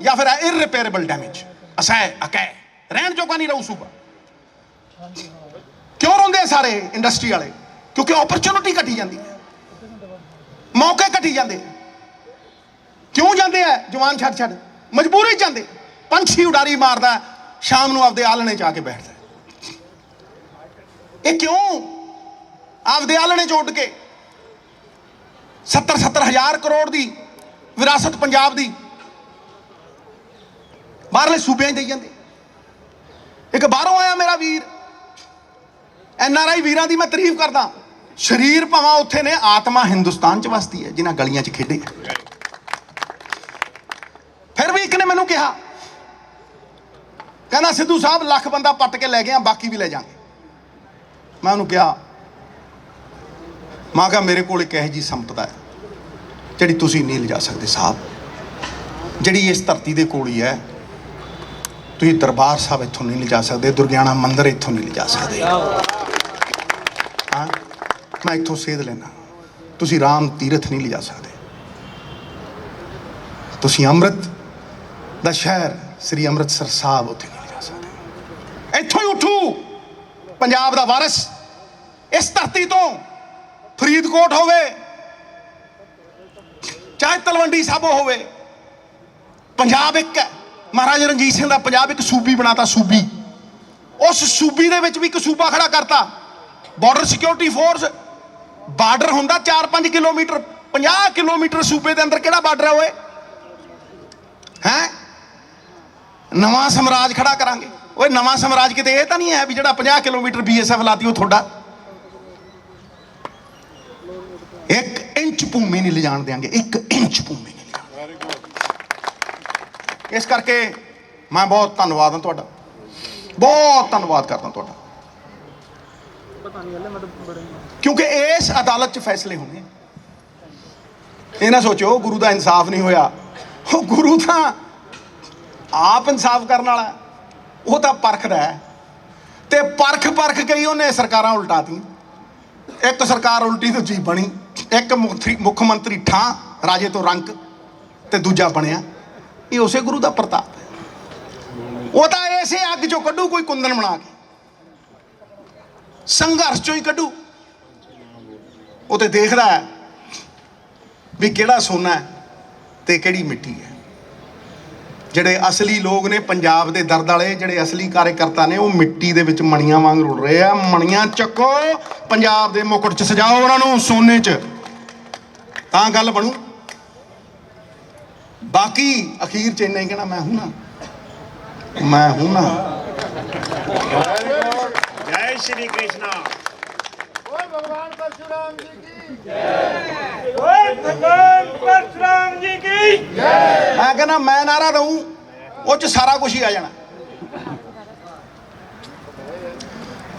ਜਾਂ ਫਿਰ ਇਰਰਿਪੇਅਰੇਬਲ ਡੈਮੇਜ। ਅਸਹਿ ਅਕੈ ਰਹਿਣ ਜੋਗਾ ਨਹੀਂ ਰਹੂ ਸੂਬਾ। ਕਿਉਂ ਰੋਂਦੇ ਸਾਰੇ ਇੰਡਸਟਰੀ ਵਾਲੇ? ਕਿਉਂਕਿ ਓਪਰਚੁਨਿਟੀ ਘਟੀ ਜਾਂਦੀ ਹੈ, ਮੌਕੇ ਘਟੀ ਜਾਂਦੇ। ਕਿਉਂ ਜਾਂਦੇ ਆ ਜਵਾਨ ਛੱਡ ਮਜਬੂਰੀ ਜਾਂਦੇ। ਪੰਛੀ ਉਡਾਰੀ ਮਾਰਦਾ, ਸ਼ਾਮ ਨੂੰ ਆਪਦੇ ਆਲਣੇ 'ਚ ਆ ਕੇ ਬੈਠਦਾ। ਇਹ ਕਿਉਂ? ਆਪਦੇ ਆਲਣੇ 'ਚ ਉੱਡ ਕੇ 70 ਹਜ਼ਾਰ ਕਰੋੜ ਦੀ ਵਿਰਾਸਤ ਪੰਜਾਬ ਦੀ ਬਾਹਰਲੇ ਸੂਬਿਆਂ 'ਚ ਦੇਈ ਜਾਂਦੇ। ਇੱਕ ਬਾਹਰੋਂ ਆਇਆ ਮੇਰਾ ਵੀਰ, NRI ਵੀਰਾਂ ਦੀ ਮੈਂ ਤਾਰੀਫ ਕਰਦਾ। ਸਰੀਰ ਭਾਵਾਂ ਉੱਥੇ ਨੇ, ਆਤਮਾ ਹਿੰਦੁਸਤਾਨ 'ਚ ਵਸਦੀ ਹੈ, ਜਿਨ੍ਹਾਂ ਗਲੀਆਂ 'ਚ ਖੇਡੇ। ਫਿਰ ਵੀ ਇੱਕ ਨੇ ਮੈਨੂੰ ਕਿਹਾ, ਕਹਿੰਦਾ ਸਿੱਧੂ ਸਾਹਿਬ ਲੱਖ ਬੰਦਾ ਪੱਟ ਕੇ ਲੈ ਗਏ ਆ, ਬਾਕੀ ਵੀ ਲੈ ਜਾਵਾਂਗੇ। ਮੈਂ ਉਹਨੂੰ ਕਿਹਾ, ਮੈਂ ਕਿਹਾ ਮੇਰੇ ਕੋਲ ਇੱਕ ਇਹੋ ਜਿਹੀ ਸੰਪਦਾ ਹੈ ਜਿਹੜੀ ਤੁਸੀਂ ਨਹੀਂ ਲਿਜਾ ਸਕਦੇ ਸਾਹਿਬ, ਜਿਹੜੀ ਇਸ ਧਰਤੀ ਦੇ ਕੋਲ ਹੀ ਹੈ। ਤੁਸੀਂ ਦਰਬਾਰ ਸਾਹਿਬ ਇੱਥੋਂ ਨਹੀਂ ਲਿਜਾ ਸਕਦੇ, ਦੁਰਗਿਆਣਾ ਮੰਦਿਰ ਇੱਥੋਂ ਨਹੀਂ ਲਿਜਾ ਸਕਦੇ। ਹਾਂ, ਮੈਂ ਇੱਥੋਂ ਸੇਧ ਲੈਣਾ। ਤੁਸੀਂ ਰਾਮ ਤੀਰਥ ਨਹੀਂ ਲਿਜਾ ਸਕਦੇ। ਤੁਸੀਂ ਅੰਮ੍ਰਿਤ ਦਾ ਸ਼ਹਿਰ ਸ੍ਰੀ ਅੰਮ੍ਰਿਤਸਰ ਸਾਹਿਬ ਉੱਥੇ ਨਹੀਂ ਲਿਜਾ ਸਕਦੇ। ਇੱਥੋਂ ਹੀ ਉੱਠੂ ਪੰਜਾਬ ਦਾ ਵਾਰਿਸ। ਇਸ ਧਰਤੀ ਤੋਂ ਫਰੀਦਕੋਟ ਹੋਵੇ ਚਾਹੇ ਤਲਵੰਡੀ ਸਾਬੋ ਹੋਵੇ, ਪੰਜਾਬ ਇੱਕ ਹੈ। ਮਹਾਰਾਜਾ ਰਣਜੀਤ ਸਿੰਘ ਦਾ ਪੰਜਾਬ ਇੱਕ ਸੂਬੀ ਬਣਾਤਾ। ਸੂਬੀ, ਉਸ ਸੂਬੀ ਦੇ ਵਿੱਚ ਵੀ ਇੱਕ ਸੂਬਾ ਖੜਾ ਕਰਤਾ। Border security force. ਬਾਰਡਰ ਹੁੰਦਾ 4-5 ਕਿਲੋਮੀਟਰ, 50 ਕਿਲੋਮੀਟਰ ਸੂਬੇ ਦੇ ਅੰਦਰ ਕਿਹੜਾ ਬਾਰਡਰ ਹੈ ਓਏ? ਹੈ ਨਵਾਂ ਸਮਰਾਜ ਖੜਾ ਕਰਾਂਗੇ। ਓਏ ਨਵਾਂ ਸਮਰਾਜ ਕਿਤੇ ਇਹ ਤਾਂ ਨਹੀਂ ਹੈ ਵੀ ਜਿਹੜਾ 50 ਕਿਲੋਮੀਟਰ BSF ਲਾਤੀ ਉਹ ਤੁਹਾਡਾ। 1 ਇੰਚ ਭੂਮੀ ਨਹੀਂ ਲਿਜਾਣ ਦੇਾਂਗੇ, 1 ਇੰਚ ਭੂਮੀ ਨਹੀਂ। ਇਸ ਕਰਕੇ ਮੈਂ ਬਹੁਤ ਧੰਨਵਾਦ ਹਾਂ ਤੁਹਾਡਾ, ਬਹੁਤ ਧੰਨਵਾਦ ਕਰਦਾ ਤੁਹਾਡਾ। ਕਿਉਂਕਿ ਇਸ ਅਦਾਲਤ 'ਚ ਫੈਸਲੇ ਹੋਣੇ। ਇਹ ਨਾ ਸੋਚੋ ਗੁਰੂ ਦਾ ਇਨਸਾਫ ਨਹੀਂ ਹੋਇਆ। ਉਹ ਗੁਰੂ ਤਾਂ ਆਪ ਇਨਸਾਫ ਕਰਨ ਵਾਲਾ, ਉਹ ਤਾਂ ਪਰਖਦਾ ਹੈ। ਤੇ ਪਰਖ ਕੇ ਹੀ ਉਹਨੇ ਸਰਕਾਰਾਂ ਉਲਟਾਤੀਆਂ। ਇੱਕ ਸਰਕਾਰ ਉਲਟੀ ਦੂਜੀ ਬਣੀ। ਇੱਕ ਮੁੱਖ ਮੰਤਰੀ ਠਾਂ ਰਾਜੇ ਤੋਂ ਰੰਕ ਤੇ ਦੂਜਾ ਬਣਿਆ। ਇਹ ਉਸੇ ਗੁਰੂ ਦਾ ਪ੍ਰਤਾਪ ਹੈ। ਉਹ ਤਾਂ ਇਸੇ ਅੱਗ ਚੋਂ ਕੱਢੂ ਕੋਈ ਕੁੰਦਨ ਬਣਾ ਕੇ, ਸੰਘਰਸ਼ ਚੋਂ ਹੀ ਕੱਢੂ। ਉਹ ਤੇ ਦੇਖਦਾ ਹੈ ਵੀ ਕਿਹੜਾ ਸੋਨਾ ਹੈ ਤੇ ਕਿਹੜੀ ਮਿੱਟੀ ਹੈ। ਜਿਹੜੇ ਅਸਲੀ ਲੋਕ ਨੇ ਪੰਜਾਬ ਦੇ ਦਰਦ ਵਾਲੇ, ਜਿਹੜੇ ਅਸਲੀ ਕਾਰਜਕਰਤਾ ਨੇ, ਉਹ ਮਿੱਟੀ ਦੇ ਵਿੱਚ ਮਣੀਆਂ ਵਾਂਗ ਰੁਲ ਰਹੇ ਆ। ਮਣੀਆਂ ਚੱਕੋ, ਪੰਜਾਬ ਦੇ ਮੁਕਟ 'ਚ ਸਜਾਓ ਉਹਨਾਂ ਨੂੰ ਸੋਨੇ 'ਚ, ਤਾਂ ਗੱਲ ਬਣੂ। ਬਾਕੀ ਅਖੀਰ 'ਚ ਇੰਨਾ ਹੀ ਕਹਿਣਾ, ਮੈਂ ਹੂੰ ਨਾ। जय श्री कृष्णा। ਓਏ ਭਗਵਾਨ ਪਰਸ਼ੁਰਾਮ ਜੀ ਕੀ ओए भगवान परशुराम जी की ਮੈਂ ਕਹਿੰਦਾ ਮੈਂ ਨਾਰਾ ਦਊਂ, ਉਹ 'ਚ ਸਾਰਾ ਕੁਝ ਹੀ ਆ ਜਾਣਾ।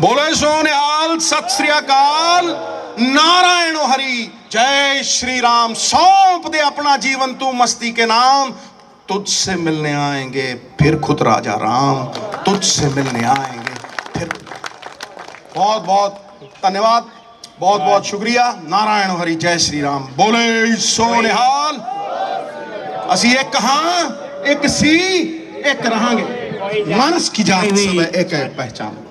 ਬੋਲੇ ਸੋ ਨਿਹਾਲ, ਸਤਿ ਸ੍ਰੀ ਅਕਾਲ, नारायण हरि, जय श्री राम। सौंप दे अपना जीवन तू मस्ती के नाम, तुझसे मिलने आएंगे फिर खुद राजा राम, तुझसे मिलने आएंगे फिर। बहुत बहुत धन्यवाद, बहुत बहुत शुक्रिया। नारायण हरि, जय श्री राम। बोले सो निहाल। ਅਸੀਂ ਇੱਕ ਹਾਂ, ਇੱਕ ਸੀ, ਇੱਕ ਰਹਾਂਗੇ। मानस की जात सब है, एक है पहचान।